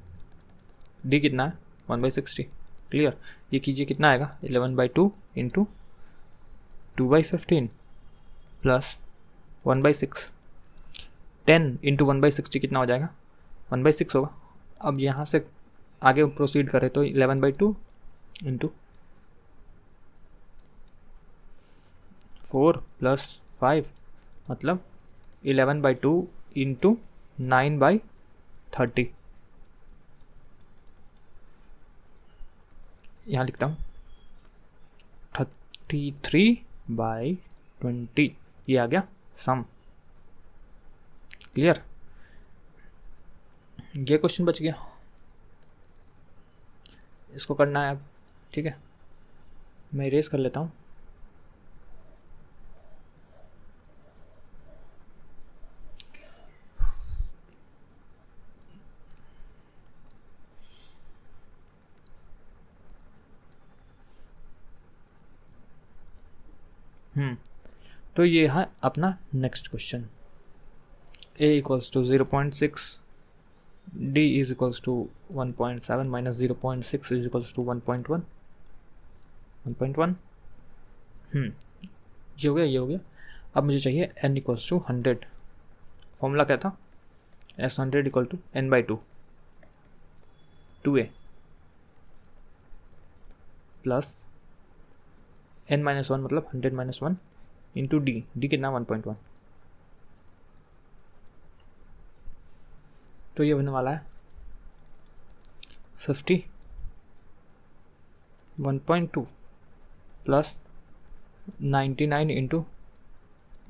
Speaker 1: डी कितना है 1/60। क्लियर? ये कीजिए कितना आएगा 11/2 इंटू 2/15 प्लस 1/6, 10 इंटू 1/60 कितना हो जाएगा 1/6 होगा। अब यहाँ से आगे प्रोसीड करें तो 11/2 इंटू 4 प्लस 5 मतलब 11/2 इंटू 9/30। यहाँ लिखता हूँ 33/20, ये आ गया सम। क्लियर? ये क्वेश्चन बच गया, इसको करना है अब। ठीक है, मैं इरेज कर लेता हूँ। तो ये है अपना next question. a equals to 0.6, d is equals to 1.7 minus 0.6 is equals to 1.1। ये हो गया, ये हो गया। अब मुझे चाहिए n इक्वल्स टू 100। फॉर्मूला क्या था S100 equal to n/2 2a plus n-1 मतलब 100 - 1 इंटू डी कितना 1.1। तो ये होने वाला है 50 1.2 प्लस 99 इंटू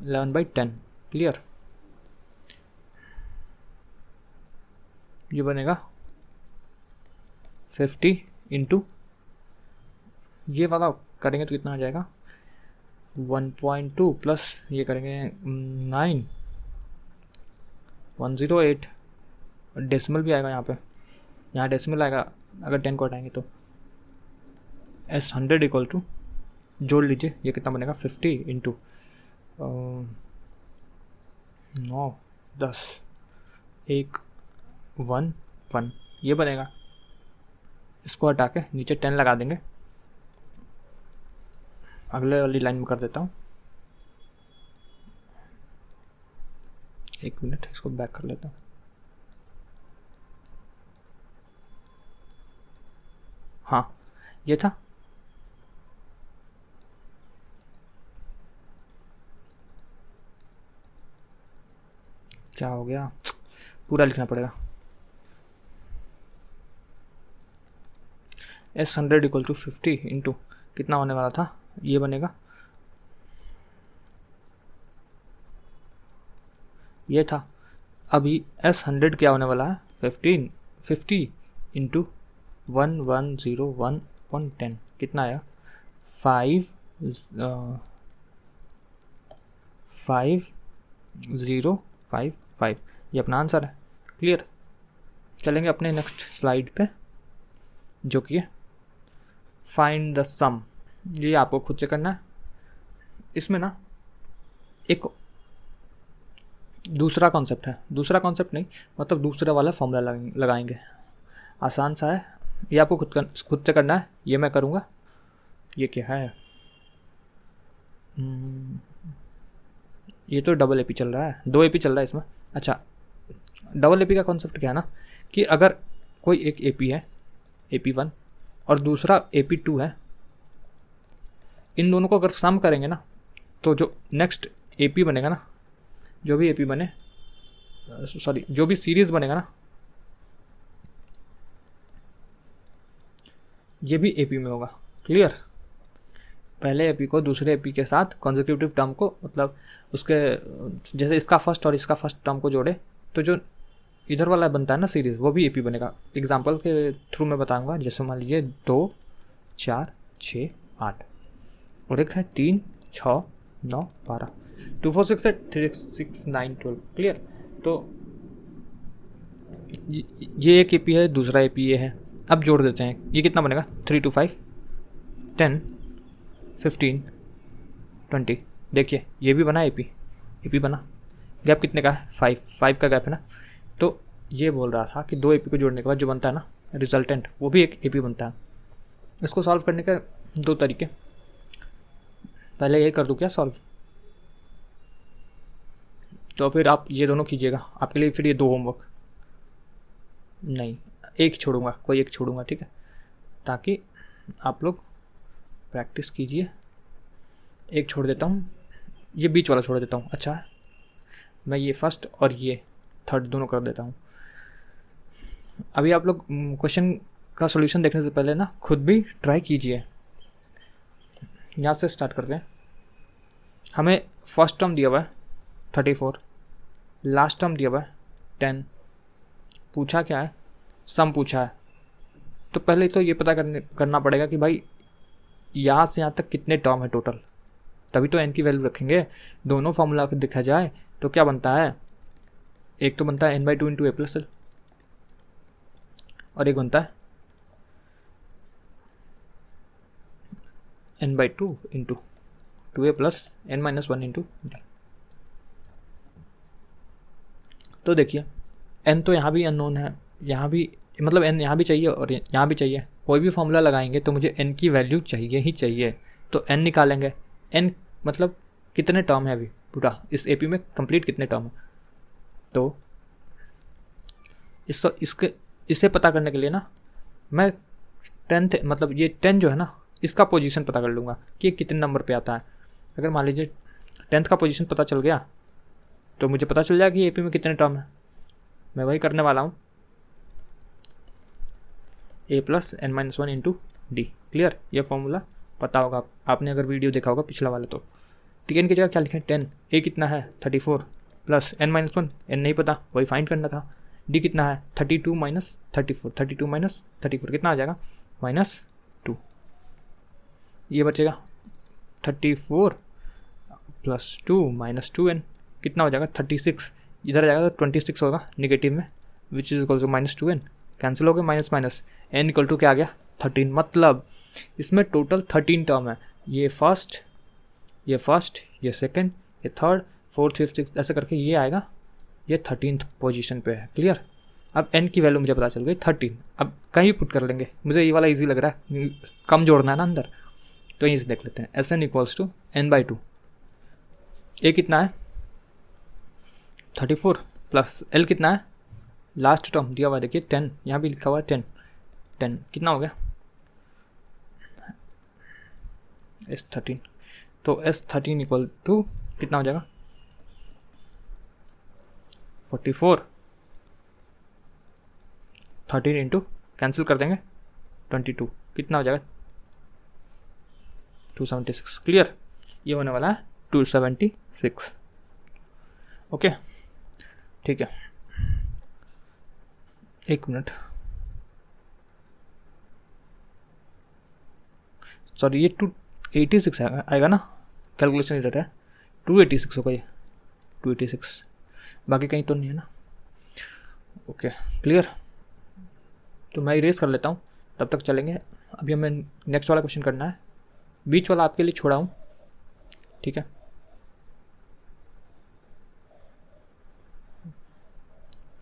Speaker 1: 11/10। क्लियर? ये बनेगा 50 इंटू, ये वाला करेंगे तो कितना आ जाएगा 1.2 प्लस ये करेंगे 9 108। डेसिमल भी आएगा यहाँ पे, यहाँ डेसिमल आएगा अगर 10 को हटाएंगे तो। S100 इक्वल टू, जोड़ लीजिए ये कितना बनेगा 50 इंटू 9 10 1 1 1, ये बनेगा। इसको हटा के नीचे 10 लगा देंगे। अगले वाली लाइन में कर देता हूँ, एक मिनट इसको बैक कर लेता हूँ। हाँ ये था, क्या हो गया, पूरा लिखना पड़ेगा। S100 इक्वल टू 50 इंटू कितना होने वाला था, ये बनेगा, ये था। अभी S100 क्या होने वाला है 50 इंटू 1101.10 कितना आया 5055, ये अपना आंसर है। क्लियर? चलेंगे अपने नेक्स्ट स्लाइड पे जो कि फाइंड द सम। ये आपको खुद से करना है। इसमें ना एक दूसरा कॉन्सेप्ट है, दूसरा कॉन्सेप्ट नहीं मतलब दूसरा वाला फॉर्मूला लगाएंगे, आसान सा है। ये आपको खुद से करना है, ये मैं करूँगा। ये क्या है, ये तो डबल एपी चल रहा है, 2 एपी चल रहा है इसमें। अच्छा, डबल एपी का कॉन्सेप्ट क्या है ना कि अगर कोई एक AP है AP1 और दूसरा AP2 है, इन दोनों को अगर सम करेंगे ना तो जो नेक्स्ट AP बनेगा ना, जो भी AP बने, सॉरी जो भी सीरीज़ बनेगा ना, ये भी AP में होगा। क्लियर? पहले AP को दूसरे AP के साथ कॉन्जिक्यूटिव टर्म को, मतलब उसके जैसे इसका फर्स्ट और इसका फर्स्ट टर्म को जोड़े तो जो इधर वाला बनता है ना सीरीज़, वो भी AP बनेगा। एग्जाम्पल के थ्रू मैं बताऊंगा। जैसे मान लीजिए 2 4 6 8 और एक है 3 6 9 12, 2 4 6 8 3 6 9 12। क्लियर? तो ये एक AP है, दूसरा AP ये है। अब जोड़ देते हैं, ये कितना बनेगा? 3 2 5 10 15 20। देखिए ये भी बना AP बना। गैप कितने का है? 5 का गैप है ना। तो ये बोल रहा था कि दो AP को जोड़ने के बाद जो बनता है ना रिजल्टेंट, वो भी एक AP बनता है। इसको सॉल्व करने के दो तरीके, पहले ये कर दूँ क्या सॉल्व, तो फिर आप ये दोनों कीजिएगा। आपके लिए फिर ये 2 होमवर्क नहीं, एक छोड़ूंगा, कोई एक छोड़ूंगा, ठीक है, ताकि आप लोग प्रैक्टिस कीजिए। एक छोड़ देता हूँ, ये बीच वाला छोड़ देता हूँ। अच्छा है, मैं ये फर्स्ट और ये थर्ड दोनों कर देता हूँ। अभी आप लोग क्वेश्चन का सॉल्यूशन देखने से पहले ना खुद भी ट्राई कीजिए। यहाँ से स्टार्ट करते हैं। हमें फर्स्ट टर्म दिया हुआ है 34, लास्ट टर्म दिया हुआ है 10, पूछा क्या है? सम पूछा है। तो पहले तो ये पता करना पड़ेगा कि भाई यहाँ से यहाँ तक कितने टर्म है टोटल, तभी तो n की वैल्यू रखेंगे। दोनों फार्मूला को देखा जाए तो क्या बनता है? एक तो बनता है n/2 इंटू a+l और एक बनता है n/2 into 2a plus n-1 into d। तो देखिए n तो यहाँ भी अननोन है, यहाँ भी, मतलब n यहाँ भी चाहिए और यहाँ भी चाहिए। कोई भी फॉर्मूला लगाएंगे तो मुझे n की वैल्यू चाहिए ही चाहिए। तो n निकालेंगे। n मतलब कितने टर्म है अभी पूरा इस AP में, कंप्लीट कितने टर्म है। तो इसे पता करने के लिए ना मैं 10th, मतलब ये 10 जो है ना, इसका पोजीशन पता कर लूँगा कि ये कितने नंबर पे आता है। अगर मान लीजिए 10th का पोजीशन पता चल गया तो मुझे पता चल जाएगा कि AP में कितने टर्म है। मैं वही करने वाला हूँ, a plus n-1 into D. Clear? ये फॉर्मूला पता होगा आपने अगर वीडियो देखा होगा पिछला वाला तो। ठीक है, इनकी जगह क्या लिखें? 10, a कितना है 34 प्लस n-1, n नहीं पता, वही फाइंड करना था। d कितना है 32 माइनस 34, 32 माइनस 34 कितना आ जाएगा? -2। ये बचेगा 34 प्लस 2 माइनस 2n कितना हो जाएगा? 36। इधर जाएगा तो 26 होगा निगेटिव में, which is equal to -2n। Cancel हो गया, minus minus n equal to क्या आ गया? 13। मतलब इसमें टोटल 13 टर्म है। ये फर्स्ट, ये सेकंड, ये थर्ड, फोर्थ, फिफ्थ, सिक्स, ऐसे करके ये आएगा। ये 13th पोजीशन पे है। क्लियर? अब n की वैल्यू मुझे पता चल गई 13। अब कहीं पुट कर लेंगे, मुझे ये वाला इजी लग रहा है, कम जोड़ना है ना अंदर, तो यहीं से देख लेते हैं। Sn equals to n/2। a कितना है 34 प्लस l कितना है, लास्ट टर्म दिया हुआ है देखिए 10, यहाँ भी लिखा हुआ है 10 कितना हो गया? S13। तो S13 इक्वल टू कितना हो जाएगा? 44, 13 इंटू कैंसिल कर देंगे 22, कितना हो जाएगा? 276। क्लियर? ये होने वाला है 276। ओके, ठीक है, एक मिनट, सॉरी ये 286 आएगा ना, कैलकुलेशन इधर है 286 होगा ये, 286, बाकी कहीं तो नहीं है ना। Okay clear? तो मैं इरेज कर लेता हूँ, तब तक चलेंगे। अभी हमें नेक्स्ट वाला क्वेश्चन करना है, बीच वाला आपके लिए छोड़ा हूँ, ठीक है।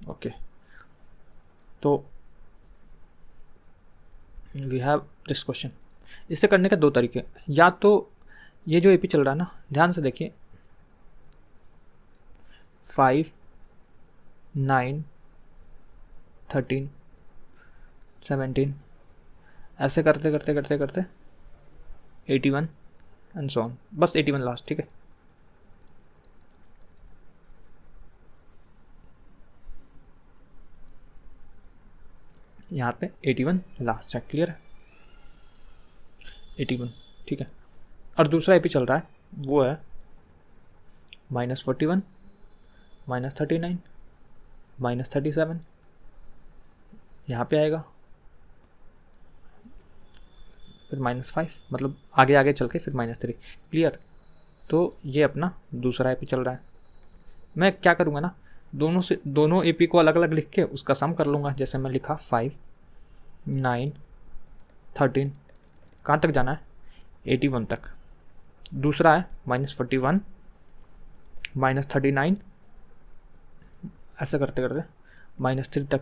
Speaker 1: ओके, तो वी हैव दिस क्वेश्चन। इससे करने के दो तरीके, या तो ये जो एपी चल रहा है ना, ध्यान से देखिए, 5 9 13, 17, ऐसे करते करते करते करते 81 एंड सो ऑन, बस 81 लास्ट। ठीक है, यहाँ पे 81 लास्ट है। क्लियर है, 81। ठीक है, और दूसरा एपी चल रहा है, वो है -41, -39, -37, यहाँ पे आएगा, फिर -5, मतलब आगे आगे चल के फिर -3। क्लियर, तो ये अपना दूसरा एपी चल रहा है। मैं क्या करूँगा ना, दोनों एपी को अलग अलग लिख के उसका सम कर लूँगा। जैसे मैं लिखा 5, 9, 13, कहाँ तक जाना है, 81 तक। दूसरा है -41, -39, ऐसे करते करते -3 तक।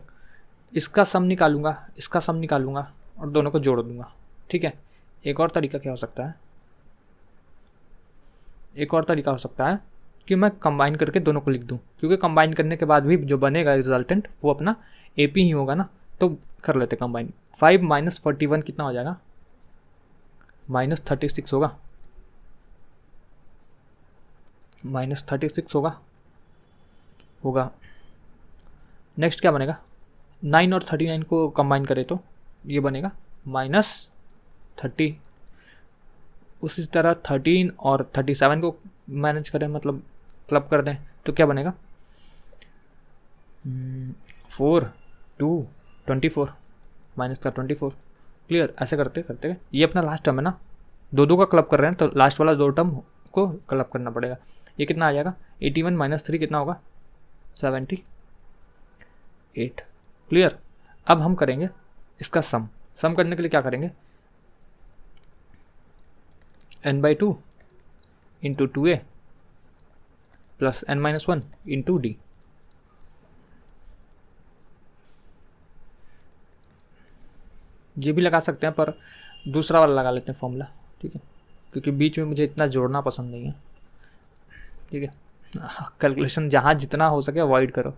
Speaker 1: इसका सम निकालूंगा, इसका सम निकालूंगा और दोनों को जोड़ दूंगा। ठीक है, एक और तरीका क्या हो सकता है, एक और तरीका हो सकता है कि मैं कंबाइन करके दोनों को लिख दूं, क्योंकि कंबाइन करने के बाद भी जो बनेगा रिजल्टेंट वो अपना एपी ही होगा ना। तो कर लेते कंबाइन। 5 - 41 कितना हो जाएगा, -36 होगा, -36 होगा। नेक्स्ट क्या बनेगा, 9 और 39 को कंबाइन करें तो ये बनेगा -30। उसी तरह 13 और 37 को मैनेज करें, मतलब क्लब कर दें, तो क्या बनेगा, 4, 2, 24, -24। क्लियर, ऐसे करते करते ये अपना लास्ट टर्म है ना, दो का क्लब कर रहे हैं तो लास्ट वाला 2 टर्म को क्लब करना पड़ेगा। ये कितना आ जाएगा, 81 - 3 कितना होगा, 78। क्लियर, अब हम करेंगे इसका सम करने के लिए क्या करेंगे, n/2 × 2a + n-1 × d। ये भी लगा सकते हैं, पर दूसरा वाला लगा लेते हैं फॉर्मूला। ठीक है, क्योंकि बीच में मुझे इतना जोड़ना पसंद नहीं है। ठीक है, कैलकुलेशन जहाँ जितना हो सके अवॉइड करो,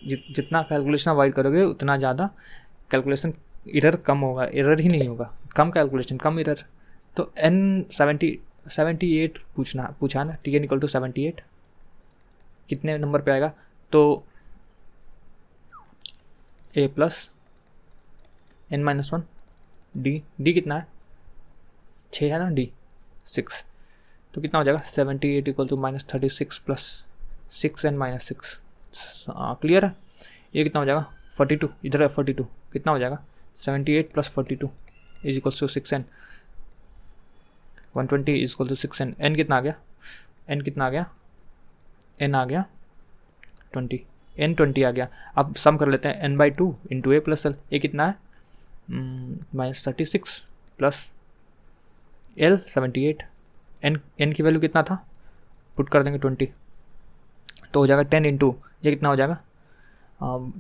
Speaker 1: जितना कैलकुलेशन अवॉइड करोगे उतना ज़्यादा कैलकुलेशन एरर कम होगा, एरर ही नहीं होगा, कम कैलकुलेशन कम एरर। तो n78 पूछा ना, Tn = 78 कितने नंबर पे आएगा, तो a + n-1 d कितना है, 6 है ना, d 6, तो कितना हो जाएगा, 78 = -36 + 6n-6। क्लियर है, ये कितना हो जाएगा, 42, इधर है 42, कितना हो जाएगा, 78 + 42 = 6n, 120 = 6n। n कितना आ गया, n कितना आ गया, n आ गया 20, n 20 आ गया। अब सम कर लेते हैं, n/2 × a + l, ये कितना है, -36 + l 78। n की वैल्यू कितना था, पुट कर देंगे 20, तो हो जाएगा 10 × ये कितना हो जाएगा,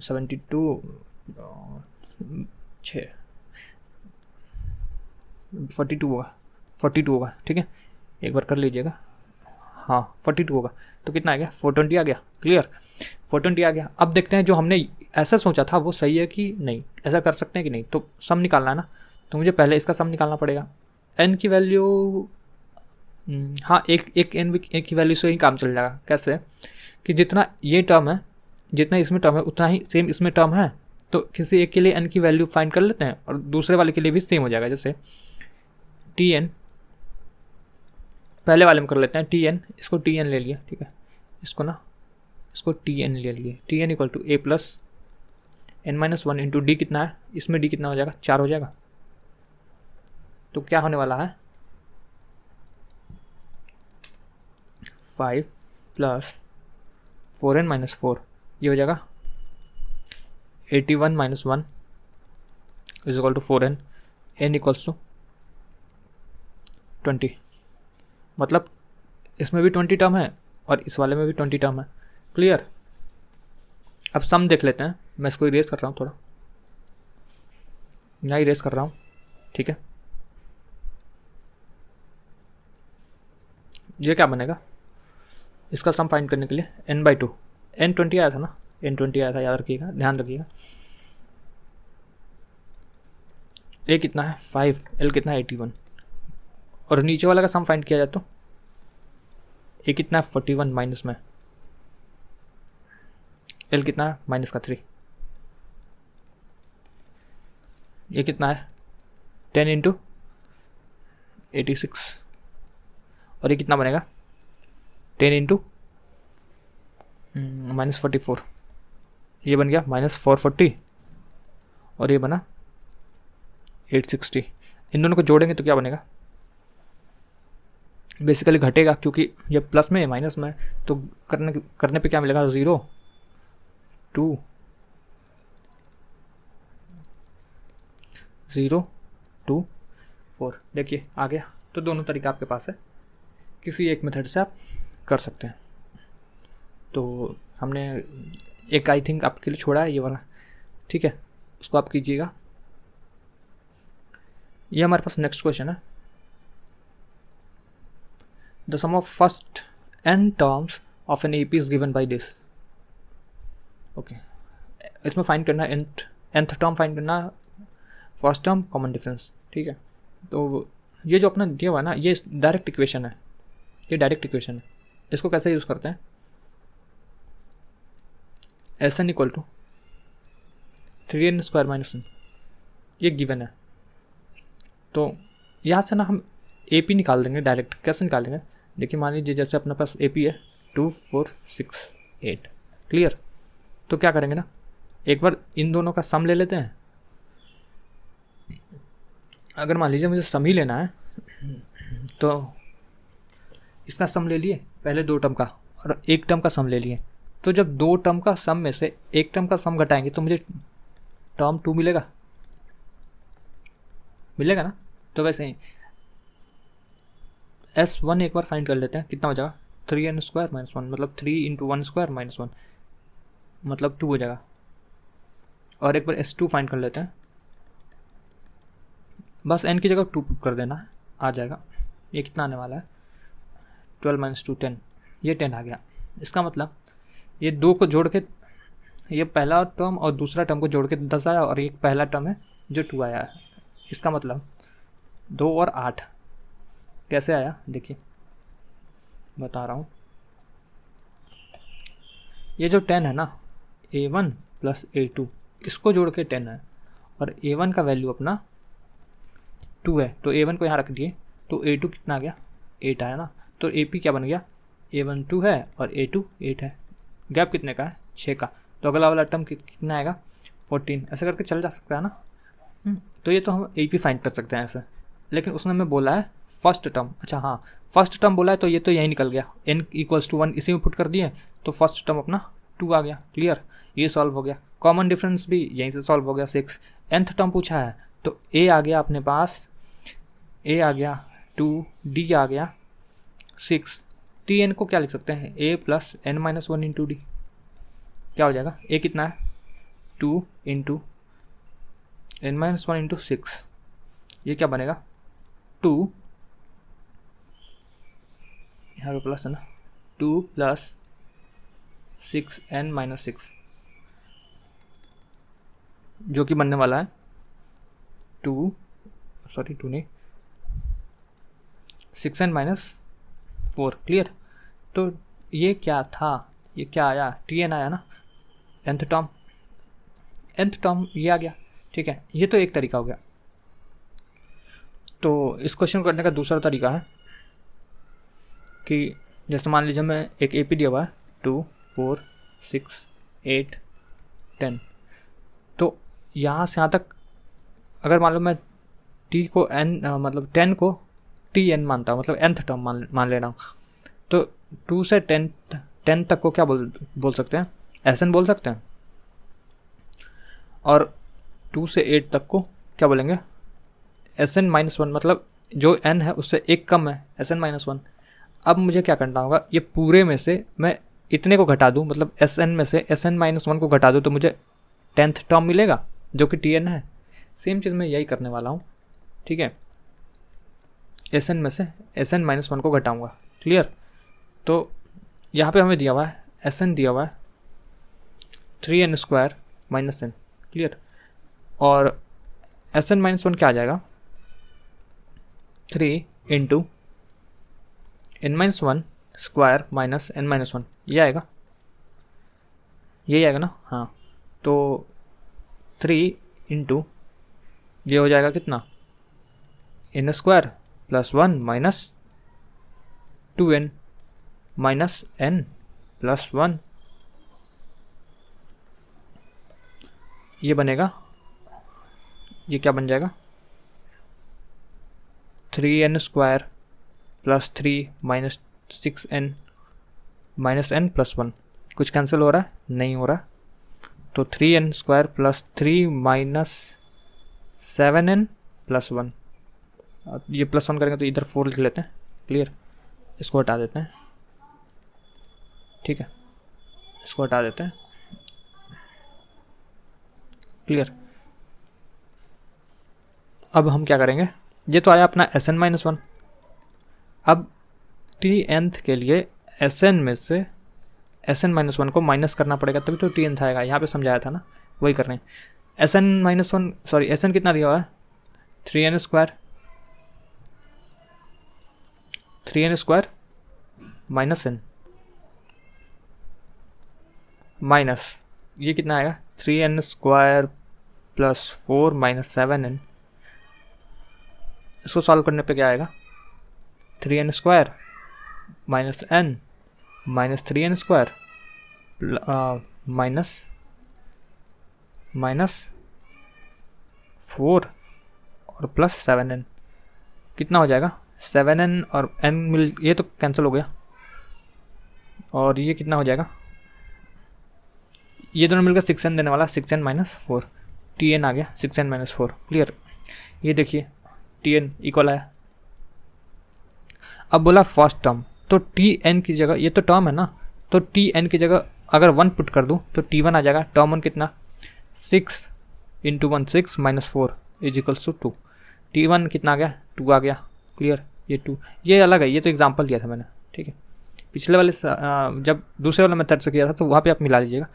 Speaker 1: 72, 6, 42 होगा। ठीक है, एक बार कर लीजिएगा, हाँ 42 होगा, तो कितना आ गया, 420 आ गया। क्लियर, 420 आ गया। अब देखते हैं जो हमने ऐसा सोचा था वो सही है कि नहीं, ऐसा कर सकते हैं कि नहीं। तो सम निकालना है ना, तो मुझे पहले इसका सम निकालना पड़ेगा। n की वैल्यू, हाँ एक n की वैल्यू से ही काम चल जाएगा। कैसे, कि जितना ये टर्म है, जितना इसमें टर्म है उतना ही सेम इसमें टर्म है, तो किसी एक के लिए n की वैल्यू फाइंड कर लेते हैं और दूसरे वाले के लिए भी सेम हो जाएगा। जैसे Tn, पहले वाले में कर लेते हैं Tn, इसको Tn ले लिया। ठीक है, इसको Tn ले लिए, Tn = a + n-1 × d कितना है, इसमें d कितना हो जाएगा, 4 हो जाएगा। तो क्या होने वाला है, 5 + 4n-4, ये हो जाएगा 81 - 1 = 4n, n = 20। मतलब इसमें भी 20 टर्म है और इस वाले में भी 20 टर्म है। क्लियर, अब सम देख लेते हैं। मैं इसको इरेज कर रहा हूँ, थोड़ा यहाँ इरेज कर रहा हूँ। ठीक है, ये क्या बनेगा, इसका सम फाइंड करने के लिए n/2, n 20 आया था ना, n 20 आया था, याद रखिएगा, ध्यान रखिएगा। ए कितना है 5, एल कितना है 81, और नीचे वाला का सम फाइंड किया जाए तो ए कितना है 41 माइनस में एल कितना है माइनस का 3, ये कितना है 10 इंटू 86, और ये कितना बनेगा 10 इंटू -44, ये बन गया -440, और ये बना 860। इन दोनों को जोड़ेंगे तो क्या बनेगा, बेसिकली घटेगा क्योंकि ये प्लस में है माइनस में, तो करने पे क्या मिलेगा 0 2 0 2 4। देखिए आ गया। तो दोनों तरीका आपके पास है, किसी एक मेथड से आप कर सकते हैं। तो हमने एक आई थिंक आपके लिए छोड़ा है ये वाला, ठीक है, उसको आप कीजिएगा। ये हमारे पास नेक्स्ट क्वेश्चन है, the sum of first n terms of an AP is given by this. Okay, इसमें फाइंड करना है nth टर्म फाइंड करना, फर्स्ट टर्म कॉमन डिफरेंस, ठीक है। तो ये जो अपना दिया हुआ है ना, ये डायरेक्ट इक्वेशन है, ये डायरेक्ट इक्वेशन है। इसको कैसे यूज़ करते हैं, Sn equal to 3n square minus 1, ये गिवन है। तो यहाँ से ना हम AP निकाल देंगे डायरेक्ट। कैसे निकालेंगे, देखिए मान लीजिए जैसे अपने पास AP है 2 4 6 8, क्लियर। तो क्या करेंगे ना, एक बार इन दोनों का सम ले लेते हैं। अगर मान लीजिए मुझे सम ही लेना है तो इसका सम ले लिए पहले 2 टर्म का, और 1 टर्म का सम ले लिए। तो जब 2 टर्म का सम में से 1 टर्म का सम घटाएंगे तो मुझे टर्म 2 मिलेगा ना। तो वैसे ही S1 एक बार फाइंड कर लेते हैं, कितना हो जाएगा 3n स्क्वायर माइनस 1, मतलब 3 इंटू 1 स्क्वायर माइनस 1, मतलब 2 हो जाएगा। और एक बार S2 फाइंड कर लेते हैं, बस n की जगह 2 पुट कर देना है, आ जाएगा। ये कितना आने वाला है 12 माइनस 2 10, ये 10 आ गया। इसका मतलब ये 2 को जोड़ के, ये पहला टर्म और दूसरा टर्म को जोड़ के 10 आया, और ये पहला टर्म है जो 2 आया है। इसका मतलब 2 और 8 कैसे आया, देखिए बता रहा हूँ। ये जो 10 है ना, A1 प्लस A2, इसको जोड़ के 10 है, और A1 का वैल्यू अपना 2 है, तो A1 को यहाँ रख दिए, तो A2 कितना आ गया 8 आया ना। तो AP क्या बन गया, A1 2 है और A2 8 है। गैप कितने का है 6 का, तो अगला वाला टर्म कितना आएगा 14। ऐसे करके चल जा सकता है ना। तो ये तो हम AP फाइंड कर सकते हैं ऐसे, लेकिन उसने हमें बोला है फर्स्ट टर्म। अच्छा हाँ, फर्स्ट टर्म बोला है, तो ये तो यही निकल गया, n इक्वल्स टू 1 इसी में पुट कर दिए, तो फर्स्ट टर्म अपना 2 आ गया, क्लियर। ये सॉल्व हो गया, कॉमन डिफरेंस भी यहीं से सॉल्व हो गया 6। nth टर्म पूछा है, तो A आ गया अपने पास, A आ गया 2, D आ गया 6, Tn को क्या लिख सकते हैं, A plus n minus 1 into D. क्या हो जाएगा, A कितना है 2 इंटू n माइनस 1 इंटू 6, ये क्या बनेगा 2, यहाँ पे प्लस है ना, 2 प्लस 6n माइनस 6, जो कि बनने वाला है 2 नहीं 6n माइनस 4, क्लियर। तो ये क्या था, ये क्या आया, Tn आया ना, nth टर्म ये आ गया, ठीक है। ये तो एक तरीका हो गया। तो इस क्वेश्चन करने का दूसरा तरीका है कि जैसे मान लीजिए मैं एक AP दिया हुआ है 2 4 6 8 10, तो यहाँ से यहाँ तक अगर मान लो मैं T को n मतलब 10 को Tn मानता हूँ, मतलब nth टर्म मान ले रहा हूँ, तो 2 से 10 तक को क्या बोल सकते हैं, Sn बोल सकते हैं। और 2 से 8 तक को क्या बोलेंगे, Sn माइनस 1, मतलब जो n है उससे एक कम है, Sn माइनस 1। अब मुझे क्या करना होगा, ये पूरे में से मैं इतने को घटा दूँ, मतलब Sn में से Sn माइनस 1 को घटा दूँ, तो मुझे 10th टर्म मिलेगा जो कि Tn है। सेम चीज़ मैं यही करने वाला हूँ, ठीक है। Sn में से Sn माइनस 1 को घटाऊँगा, क्लियर। तो यहाँ पे हमें दिया हुआ है Sn दिया हुआ है 3n square minus n, clear. और एस एन माइनस वन क्या आ जाएगा, 3 into N minus one square minus N minus one, ये आएगा, यही आएगा ना। हाँ, तो 3 इंटू ये हो जाएगा कितना, N square plus 1 minus 2n minus n plus 1, ये बनेगा, ये क्या बन जाएगा, 3n square plus 3 minus 6n minus n plus 1। कुछ कैंसिल हो रहा है, नहीं हो रहा, तो 3n square plus 3 minus 7n plus 1। ये प्लस 1 करेंगे तो इधर 4 लिख लेते हैं, क्लियर, इसको हटा देते हैं, ठीक है, इसको हटा देते हैं, क्लियर। अब हम क्या करेंगे, ये तो आया अपना एस एन माइनस वन। अब टी एनथ के लिए एस एन में से एस एन माइनस वन को माइनस करना पड़ेगा, तभी तो टी एनथ आएगा। यहाँ पे समझाया था ना, वही कर रहे हैं। S N minus one, sorry S N कितना दिया हुआ है, 3n square, 3n square minus n minus ये कितना आएगा, 3n square plus 4 minus 7n। इसको सॉल्व करने पे क्या आएगा, 3n square minus n minus 3n square minus minus 4 और प्लस 7n, कितना हो जाएगा, 7n और n मिल, ये तो कैंसिल हो गया, और ये कितना हो जाएगा, ये दोनों मिलकर 6n देने वाला, 6n माइनस 4, tn आ गया 6n माइनस 4, क्लियर। ये देखिए tn इक्वल आया। अब बोला फर्स्ट टर्म, तो tn की जगह, ये तो टर्म है ना, तो tn की जगह अगर 1 पुट कर दूँ तो t1 आ जाएगा। टर्म 1 कितना, 6 into 1 6 minus 4 is equals to 2। t1 कितना आ गया, 2 आ गया, क्लियर। ये 2, ये अलग है, ये तो एग्जांपल दिया था मैंने, ठीक है। पिछले वाले जब दूसरे वाले मेथड से किया था तो वहाँ पे आप मिला लीजिएगा।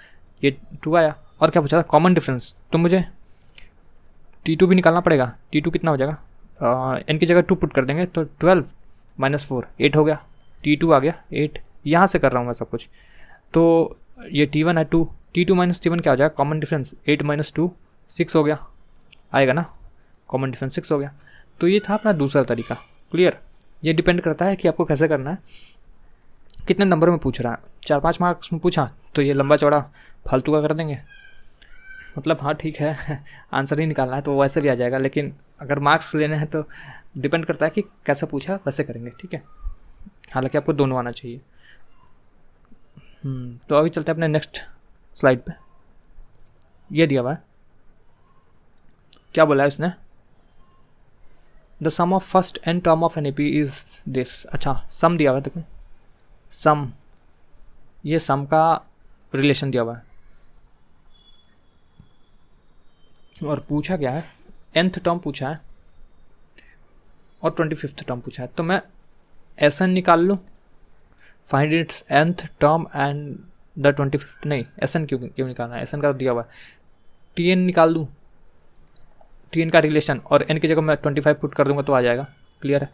Speaker 1: ये 2 आया, और क्या पूछा था, कॉमन डिफरेंस, तो मुझे t2 भी निकालना पड़ेगा। t2 कितना हो जाएगा, n की जगह 2 पुट कर देंगे तो 12 माइनस 4 8 हो गया, t2 आ गया 8। यहाँ से कर रहा हूँ मैं सब कुछ, तो ये t1 है 2, t2 माइनस t1 क्या हो जाएगा, कॉमन डिफरेंस 8 माइनस 2 6 हो गया, आएगा ना, कॉमन डिफरेंस 6 हो गया। तो ये था अपना दूसरा तरीका, क्लियर। ये डिपेंड करता है कि आपको कैसे करना है, कितने नंबर में पूछ रहा है। 4-5 मार्क्स में पूछा तो ये लंबा चौड़ा फालतू का कर देंगे, मतलब हाँ ठीक है आंसर ही निकालना है तो वैसे भी आ जाएगा, लेकिन अगर मार्क्स लेने हैं तो डिपेंड करता है कि कैसा पूछा वैसे करेंगे, ठीक है। हालांकि आपको दोनों आना चाहिए। तो अभी चलते हैं अपने नेक्स्ट स्लाइड पे। ये दिया हुआ है, क्या बोला है इसने, the sum of first N term of an A P is this. अच्छा, सम दिया हुआ है, देखो सम, ये सम का रिलेशन दिया हुआ है, और पूछा क्या है, nth टर्म पूछा है और 25th टर्म पूछा है। तो मैं एस एन निकाल लूँ, find its nth term and the 25th, नहीं एस एन क्यों निकालना है, एस एन का दिया हुआ है। टी एन निकाल दूँ, टी एन का रिलेशन, और एन की जगह मैं 25 पुट कर दूंगा तो आ जाएगा, क्लियर है,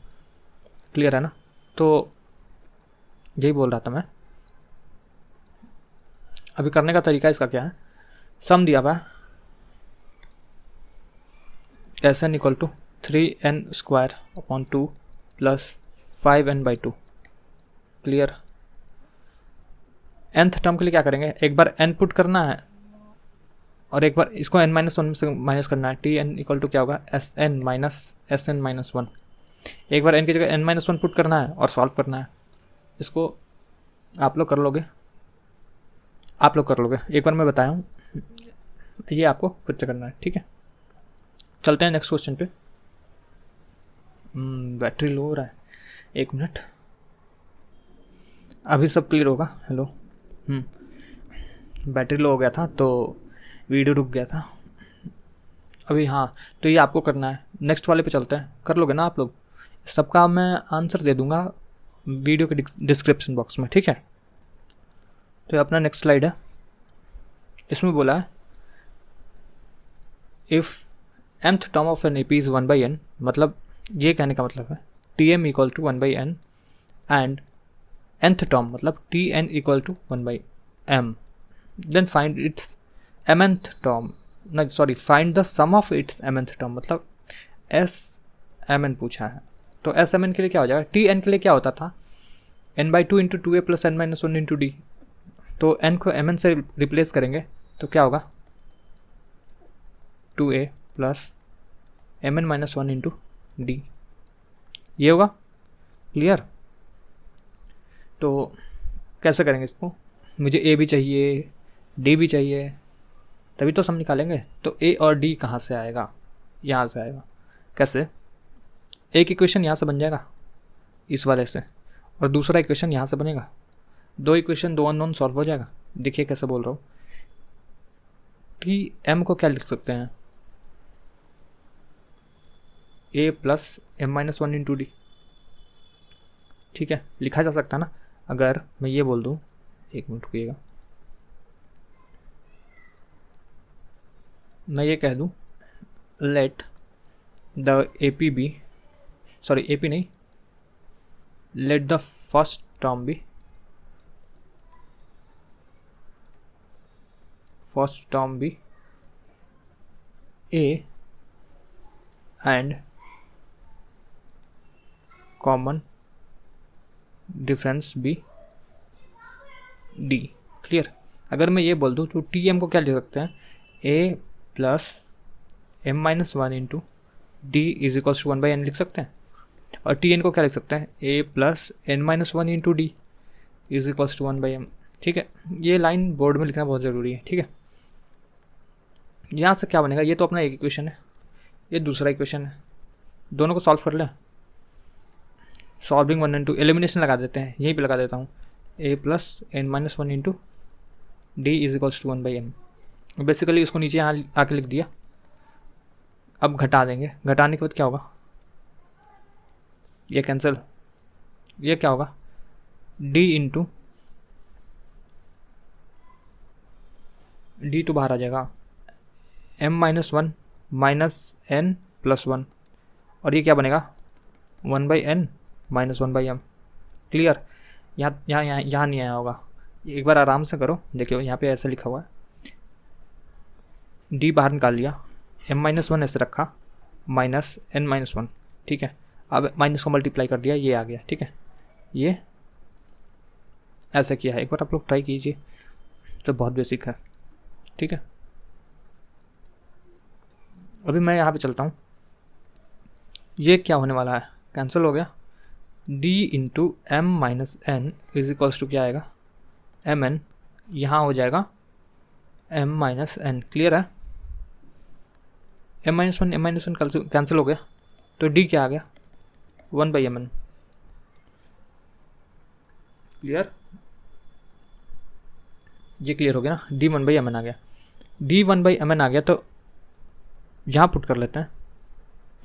Speaker 1: क्लियर है ना। तो यही बोल रहा था मैं। अभी करने का तरीका इसका क्या है, सम दिया हुआ है, S N equal to 3n square upon 2 plus 5n/2, clear. nth term के लिए क्या करेंगे, एक बार n पुट करना है और एक बार इसको n माइनस वन से माइनस करना है। टी एन इक्वल टू क्या होगा, एस एन माइनस वन। एक बार n की जगह n माइनस वन पुट करना है और सॉल्व करना है। इसको आप लोग कर लोगे, एक बार मैं बताया हूँ, ये आपको खुद से करना है, ठीक है। चलते हैं नेक्स्ट क्वेश्चन पे। बैटरी लो हो रहा है, 1 मिनट, अभी सब क्लियर होगा। हेलो, बैटरी लो हो गया था तो वीडियो रुक गया था अभी। हाँ, तो ये आपको करना है। नेक्स्ट वाले पे चलते हैं, कर लोगे ना आप लोग। सबका मैं आंसर दे दूंगा वीडियो के डिस्क्रिप्शन बॉक्स में, ठीक है। तो अपना नेक्स्ट स्लाइड है, इसमें बोला है if nth term of an A P is 1/n, मतलब ये कहने का मतलब है t m equal to 1/n and nth term मतलब t n equal to 1/m, then find its mth term, नहीं sorry, find the sum of its mth term, मतलब एस एम एन पूछा है। तो एस एम एन के लिए क्या हो जाएगा, टी एन के लिए क्या होता था n/2 into 2a plus n-1 into D, तो n को mn से रिप्लेस करेंगे तो क्या होगा 2a plus mn-1 into D, ये होगा। क्लियर? तो कैसे करेंगे इसको, मुझे a भी चाहिए d भी चाहिए, तभी तो सम निकालेंगे। तो a और d कहाँ से आएगा, यहाँ से आएगा। कैसे, एक इक्वेशन यहाँ से बन जाएगा इस वाले से, और दूसरा इक्वेशन यहाँ से बनेगा, दो इक्वेशन दो अननोन सॉल्व हो जाएगा। देखिए कैसे बोल रहा हूँ, टी एम को क्या लिख सकते हैं, a plus m-1 into D, ठीक है, लिखा जा सकता है ना। अगर मैं ये बोल दूँ, एक मिनट रुकिएगा, मैं ये कह दूँ let the A P be, sorry A P नहीं, let the first term be, first term be a and common difference be d. Clear? अगर मैं ये बोल दूँ तो टी एम को क्या लिख सकते हैं, a plus m-1 into D is equals to 1/n लिख सकते हैं, और टी एन को क्या लिख सकते हैं, a plus n-1 into D is equals to 1/m। ठीक है, ये लाइन बोर्ड में लिखना बहुत ज़रूरी है। ठीक है, यहाँ से क्या बनेगा, ये तो अपना एक इक्वेशन है, ये दूसरा इक्वेशन है, दोनों को सॉल्व कर लें। सॉल्विंग 1 and 2, एलिमिनेशन लगा देते हैं, यहीं पे लगा देता हूँ, a plus n-1 into D is equals to 1/m। Basically इसको नीचे यहाँ आके लिख दिया। अब घटा देंगे, घटाने के बाद क्या होगा, ये कैंसिल, ये क्या होगा d इंटू डी तो बाहर आ जाएगा, m-1 माइनस n प्लस 1, और ये क्या बनेगा 1/n माइनस 1/m। क्लियर? यहाँ नहीं आया होगा, एक बार आराम से करो, देखिए यहाँ पे ऐसे लिखा हुआ है, d बाहर निकाल लिया, m-1 ऐसे रखा, माइनस n-1, ठीक है। अब माइनस को मल्टीप्लाई कर दिया, ये आ गया। ठीक है, ये ऐसा किया है, एक बार आप लोग ट्राई कीजिए, तो बहुत बेसिक है। ठीक है, अभी मैं यहाँ पे चलता हूँ, ये क्या होने वाला है, कैंसिल हो गया, d into m-n is equals to क्या आएगा mn, यहाँ हो जाएगा m-n। क्लियर है? m-1 कैंसिल हो गया, तो d क्या आ गया 1/mn। क्लियर? ये क्लियर हो गया ना, d 1/mn आ गया, d 1/mn आ गया, तो यहाँ पुट कर लेते हैं,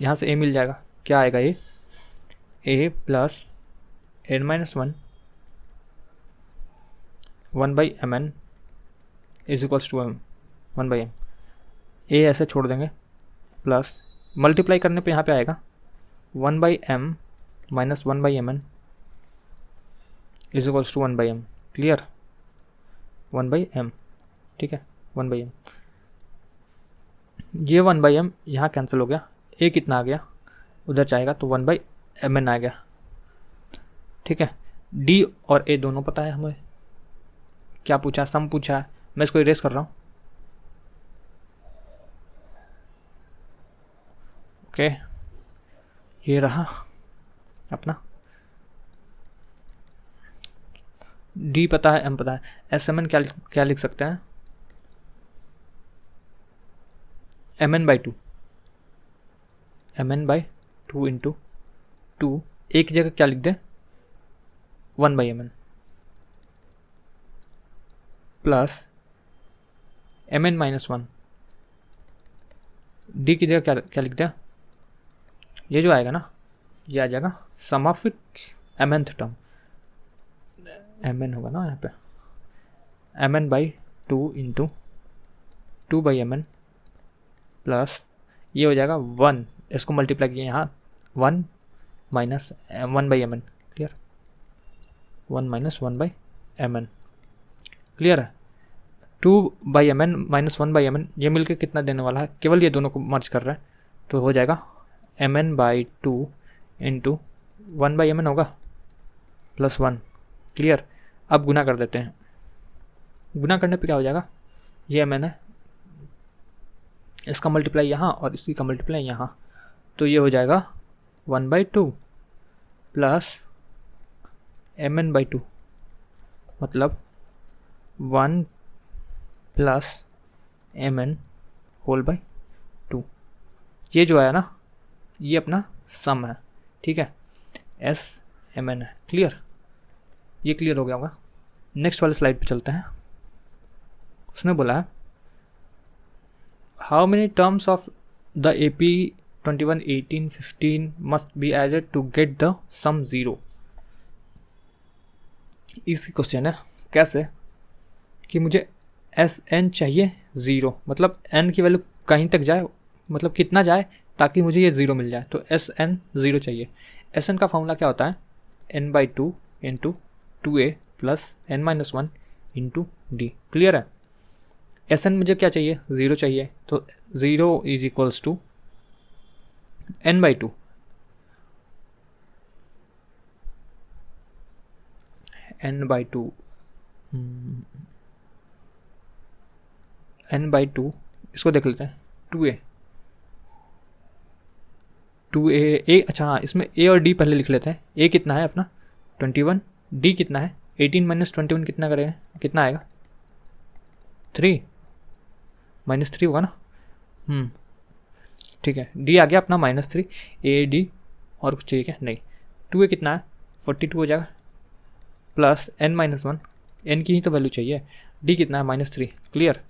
Speaker 1: यहाँ से a मिल जाएगा, क्या आएगा ये a plus n-1 1/mn is equals to 1/m। a ऐसे छोड़ देंगे, प्लस मल्टीप्लाई करने पे यहाँ पे आएगा 1/m minus 1/mn is equals to 1/m। Clear? 1/m, ठीक है, 1/m। ये 1/m यहाँ कैंसिल हो गया, a कितना आ गया, उधर जाएगा तो 1/mn आ गया। ठीक है, d और a दोनों पता है हमें, क्या पूछा, सम पूछा है, मैं इसको इरेज कर रहा हूँ। ओके, ये रहा अपना, d पता है, m पता है, sm क्या लिख सकते हैं, mn/2, mn/2 इंटू 2, एक की जगह क्या लिख दें 1/mn, प्लस mn-1, d की जगह क्या लिख दें, ये जो आएगा ना, ये आ जाएगा sum of its mnth term, mn होगा ना यहाँ पे, mn/2 इंटू 2/mn प्लस ये हो जाएगा 1, इसको मल्टीप्लाई किया यहाँ 1 minus 1/mn, clear, 1 minus 1/mn, clear है। 2/mn माइनस 1/mn ये मिलके कितना देने वाला है, केवल ये दोनों को मर्ज कर रहा है, तो हो जाएगा mn/2 इंटू 1/mn होगा प्लस 1, क्लियर। अब गुना कर देते हैं, गुना करने पे क्या हो जाएगा, ये mn है, इसका मल्टीप्लाई यहाँ और इसी का मल्टीप्लाई यहाँ, तो ये हो जाएगा 1/2 प्लस mn/2, मतलब 1 प्लस mn होल बाई 2। ये जो आया ना, ये अपना सम है, ठीक है, s mn है, क्लियर। ये क्लियर हो गया होगा। नेक्स्ट वाले स्लाइड पे चलते हैं। उसने बोला है how many terms of the AP 21, 18, 15 must be added to get the sum 0। इसी क्वेश्चन है, कैसे कि मुझे Sn चाहिए 0, मतलब n की वैल्यू कहीं तक जाए, मतलब कितना जाए ताकि मुझे ये 0 मिल जाए, तो Sn 0 चाहिए। Sn का फॉर्मूला क्या होता है, n/2 into 2a plus n-1 into d, clear है। Sn मुझे क्या चाहिए, 0 चाहिए, तो 0 is equals to n/2, n/2 इसको देख लेते हैं, 2a a, अच्छा हाँ, इसमें a और d पहले लिख लेते हैं। a कितना है अपना 21, d कितना है 18 माइनस 21 कितना करेगा, कितना आएगा 3 -3 होगा ना, ठीक है। d आ गया अपना -3, a d और कुछ चाहिए क्या, नहीं। 2a कितना है 42 हो जाएगा, प्लस n-1, n की ही तो वैल्यू चाहिए, d कितना है -3, क्लियर।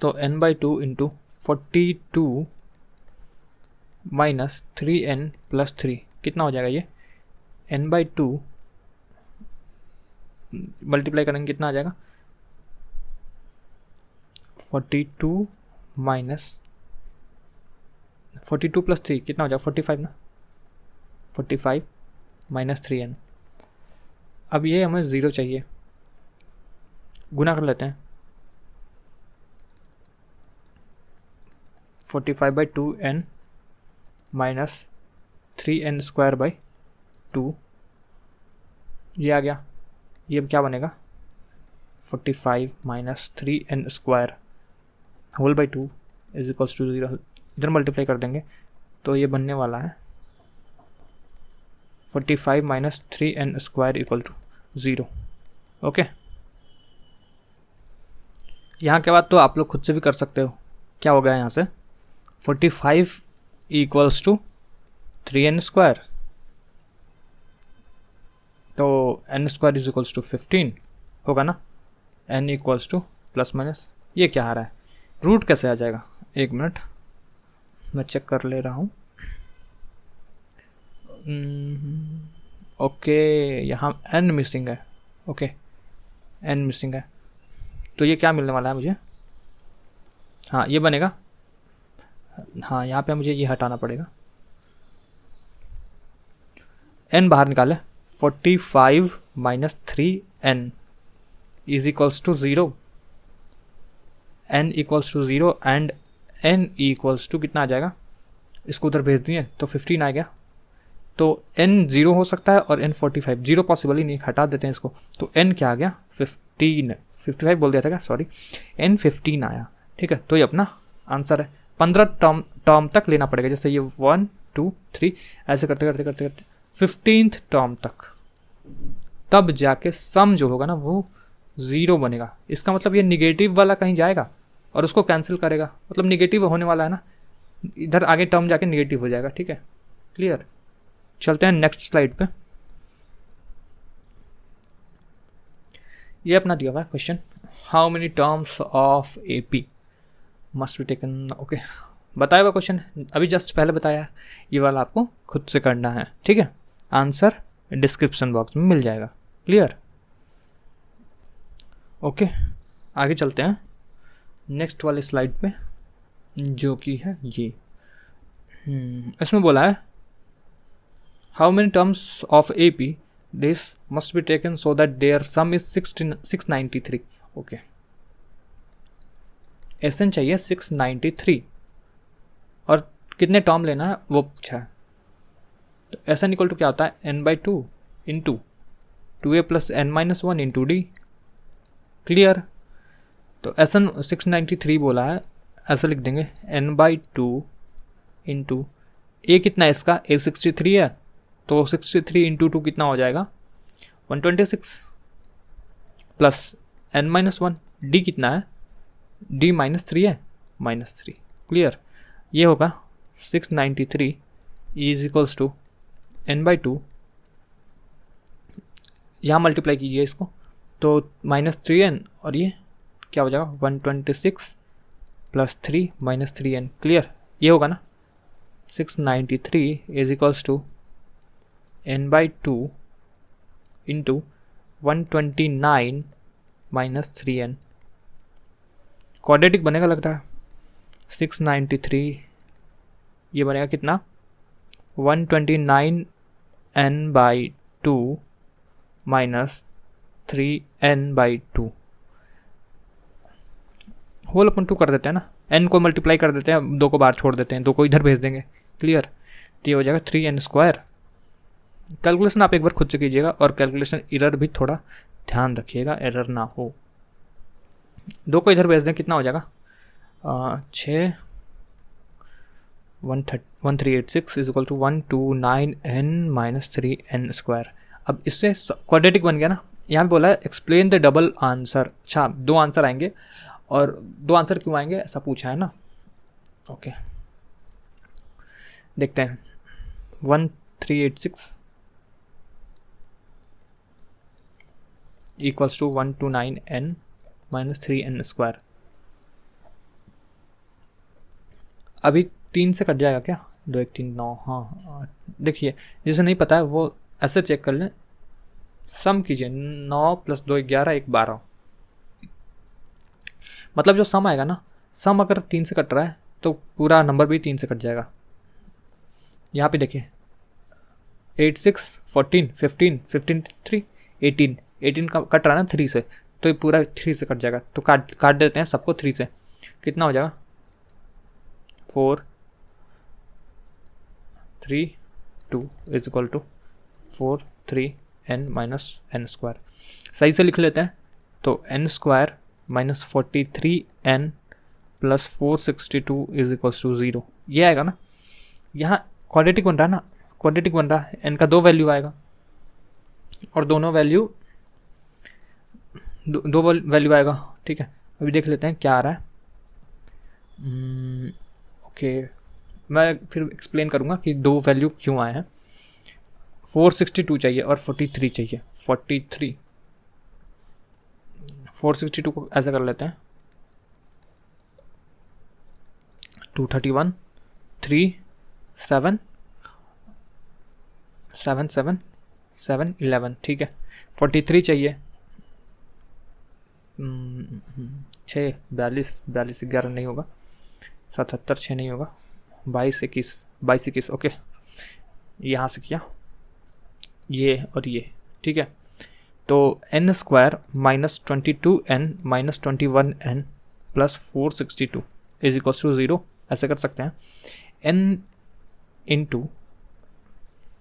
Speaker 1: तो n/2 into 42 minus 3n plus 3 कितना हो जाएगा, ये n/2 मल्टीप्लाई करेंगे कितना आ जाएगा, 42 माइनस 42 प्लस 3 कितना हो जाएगा 45 ना, 45 माइनस 3n। अब ये हमें 0 चाहिए, गुना कर लेते हैं, 45/2n minus 3n square by 2, ये आ गया। ये अब क्या बनेगा 45 minus 3n square whole by 2 is equals to 0। इधर मल्टीप्लाई कर देंगे तो ये बनने वाला है 45 minus 3n square equal to 0। Okay, यहाँ के बाद तो आप लोग खुद से भी कर सकते हो। क्या हो गया यहाँ से 45 इक्वल्स टू 3n स्क्वायर, तो n square is equals to 15 होगा ना, n equals to plus minus, ये क्या आ रहा है, रूट कैसे आ जाएगा, 1 मिनट मैं चेक कर ले रहा हूँ। ओके, यहाँ n मिसिंग है, ओके n मिसिंग है, तो ये क्या मिलने वाला है मुझे, हाँ ये बनेगा, हाँ यहाँ पे मुझे ये हटाना पड़ेगा, n बाहर निकाले, 45 minus 3n is equals to 0, n equals to 0 and n equals to कितना आ जाएगा, इसको उधर भेज दिए तो 15 आ गया, तो n 0 हो सकता है और n 45, 0 पॉसिबल ही नहीं, हटा देते हैं इसको, तो n क्या आ गया 55 बोल दिया था क्या, सॉरी n 15 आया, ठीक है। तो ये अपना आंसर है। 15 टर्म तक लेना पड़ेगा, जैसे ये 1 2 3 ऐसे करते करते करते करते 15th टर्म तक, तब जाके सम जो होगा ना वो 0 बनेगा। इसका मतलब ये निगेटिव वाला कहीं जाएगा और उसको कैंसिल करेगा, मतलब निगेटिव होने वाला है ना, इधर आगे टर्म जाके निगेटिव हो जाएगा, ठीक है, क्लियर। चलते हैं नेक्स्ट स्लाइड पे। ये अपना दिया हुआ है question, how many terms of AP must be taken, okay बताया हुआ क्वेश्चन, अभी जस्ट पहले बताया है, ये वाला आपको खुद से करना है, ठीक है। आंसर डिस्क्रिप्शन बॉक्स में मिल जाएगा, क्लियर। ओके, आगे चलते हैं नेक्स्ट वाले स्लाइड पे। जो कि है ये। इसमें बोला है how many terms of A P this must be taken so that their sum is 693। Okay, S N चाहिए 693 और कितने टर्म लेना है वो पूछा है। तो एस एन इक्वल टू क्या होता है n/2 into 2a plus n-1 into D. Clear. तो एस एन 693 बोला है, ऐसा लिख देंगे n/2 इंटू ए कितना है इसका, a 63 है तो 63 इंटू 2 कितना हो जाएगा 126 प्लस n-1। डी कितना है, डी -3 है, -3। क्लियर। ये होगा 693 इज इक्वल्स टू n/2, यहाँ मल्टीप्लाई कीजिए इसको तो -3n और ये क्या हो जाएगा 126 प्लस 3 -3n। क्लियर। ये होगा ना 693 is equals to n/2 into 129 -3n। Quadratic बनेगा लग रहा है। 693 ये बनेगा कितना 129n/2 -3n/2 होल अपन 2 कर देते हैं ना, n को मल्टीप्लाई कर देते हैं, 2 को बाहर छोड़ देते हैं, 2 को इधर भेज देंगे। क्लियर। तो ये हो जाएगा 3n²। कैलकुलेशन आप एक बार खुद से कीजिएगा और कैलकुलेशन एरर भी थोड़ा ध्यान रखिएगा, एरर ना हो। 2 को इधर भेज दें, कितना हो जाएगा 6 1386 is equal to 129n -3n²। अब इससे क्वाड्रेटिक बन गया ना। यहाँ पे बोला है एक्सप्लेन द डबल आंसर। अच्छा, 2 आंसर आएंगे और 2 आंसर क्यों आएंगे ऐसा पूछा है ना। ओके, देखते हैं 1386 इक्वल्स टू 129n -3n²। अभी 3 से कट जाएगा क्या, 2 1 3 9। हाँ देखिए, जिसे नहीं पता है वो ऐसे चेक कर लें, सम कीजिए 9 + 2 11 1 12। मतलब जो सम आएगा ना, सम अगर 3 से कट रहा है तो पूरा नंबर भी 3 से कट जाएगा। यहाँ पे देखिए 8 6 14 15 15 3 18 18 का कट रहा है ना 3 से, तो ये पूरा 3 से कट जाएगा। तो काट देते हैं सबको 3 से। कितना हो जाएगा 4 3 2 is equal to 4 3n -n²। सही से लिख लेते हैं तो n² -43n + 462 is equals to 0। ये आएगा ना। यहाँ क्वाड्रेटिक बन रहा है ना, क्वाड्रेटिक बन रहा है, n का 2 वैल्यू आएगा और दोनों वैल्यू दो वैल्यू आएगा। ठीक है, अभी देख लेते हैं क्या आ रहा है। ओके, मैं फिर एक्सप्लेन करूँगा कि 2 वैल्यू क्यों आए हैं। 462 चाहिए और 43 चाहिए। 43 462 को ऐसा कर लेते हैं 231 3 7 7 7 7 11। ठीक है, 43 चाहिए 6 42 42 11 नहीं होगा, 77 6 नहीं होगा, 22 21। ओके, यहाँ से किया ये और ये। ठीक है, तो n² -22n -21n + 462 is equal to 0 ऐसे कर सकते हैं। n इंटू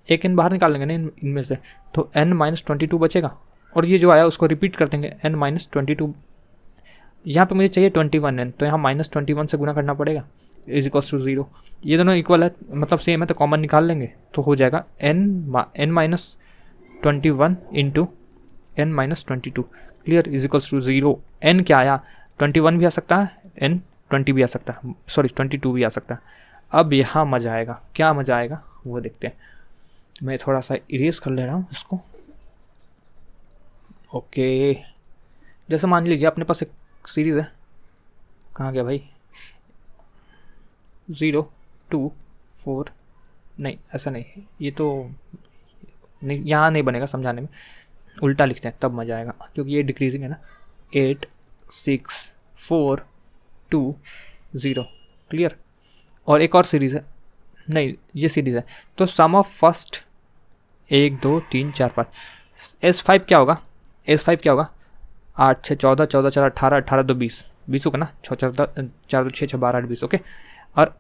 Speaker 1: एक n बाहर निकाल लेंगे ना इनमें से, तो n -22 बचेगा और ये जो आया उसको रिपीट कर देंगे n -22। यहाँ पे मुझे चाहिए 21n, तो यहाँ -21 से गुना करना पड़ेगा इज इक्वल टू 0। ये दोनों इक्वल है, मतलब सेम है, तो कॉमन निकाल लेंगे तो हो जाएगा n -21 into n -22। Clear, is equal to 0। n क्या आया, 21 भी आ सकता है, n 20 भी आ सकता है, सॉरी 22 भी आ सकता है। अब यहाँ मज़ा आएगा, क्या मज़ा आएगा वो देखते हैं। मैं थोड़ा सा इरेज कर ले रहा हूँ इसको। ओके, जैसे मान लीजिए अपने पास एक सीरीज़ है, कहाँ गया भाई, 0 2 4, नहीं ऐसा नहीं, ये तो नहीं, यहाँ नहीं बनेगा समझाने में, उल्टा लिखते हैं तब मज़ा आएगा, क्योंकि ये डिक्रीजिंग है ना। 8 6 4 2 0, क्लियर। और एक और सीरीज़ है, नहीं ये सीरीज़ है, तो सम ऑफ फर्स्ट 1 2 3 4 5, S5 क्या होगा, S5 क्या होगा, 8 6 14 14 4 18 18 2 20 20 होगा ना, 6 4 4 2 6 6 12 8 20 ओके। और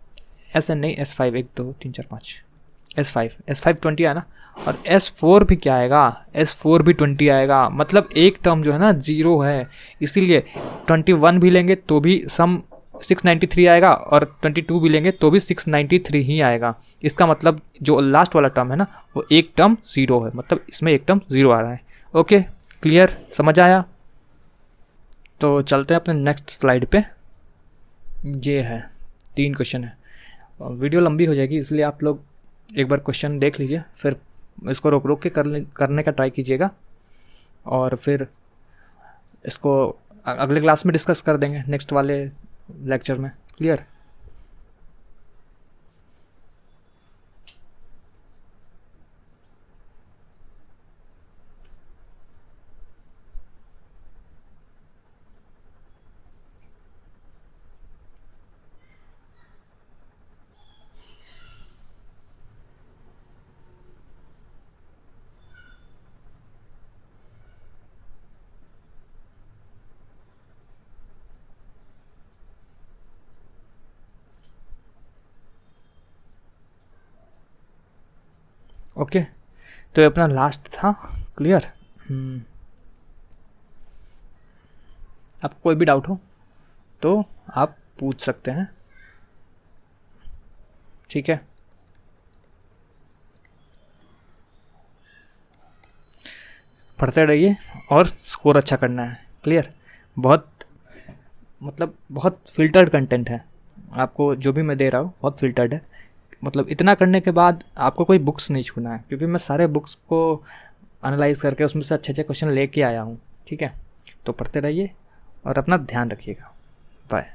Speaker 1: ऐसे नहीं S5 1 2 3 4 5, S5 20 है ना, और S4 भी क्या आएगा, S4 भी 20 आएगा, मतलब एक टर्म जो है ना जीरो है, इसीलिए 21 भी लेंगे तो भी सम 693 आएगा, और 22 भी लेंगे तो भी 693 ही आएगा। इसका मतलब जो लास्ट वाला टर्म है ना वो एक टर्म ज़ीरो है, मतलब इसमें एक टर्म ज़ीरो आ रहा है। ओके क्लियर, समझ आया। तो चलते हैं अपने नेक्स्ट स्लाइड पे। ये है 3 क्वेश्चन है, वीडियो लंबी हो जाएगी इसलिए आप लोग एक बार क्वेश्चन देख लीजिए, फिर इसको रोक रोक के करने का ट्राई कीजिएगा, और फिर इसको अगले क्लास में डिस्कस कर देंगे नेक्स्ट वाले लेक्चर में। क्लियर। ओके तो ये अपना लास्ट था। क्लियर। आपको कोई भी डाउट हो तो आप पूछ सकते हैं, ठीक है। पढ़ते रहिए और स्कोर अच्छा करना है। क्लियर। बहुत मतलब बहुत फिल्टर्ड कंटेंट है, आपको जो भी मैं दे रहा हूँ बहुत फिल्टर्ड है। मतलब इतना करने के बाद आपको कोई बुक्स नहीं छूना है, क्योंकि मैं सारे बुक्स को एनालाइज करके उसमें से अच्छे अच्छे क्वेश्चन लेके आया हूँ, ठीक है। तो पढ़ते रहिए और अपना ध्यान रखिएगा। बाय।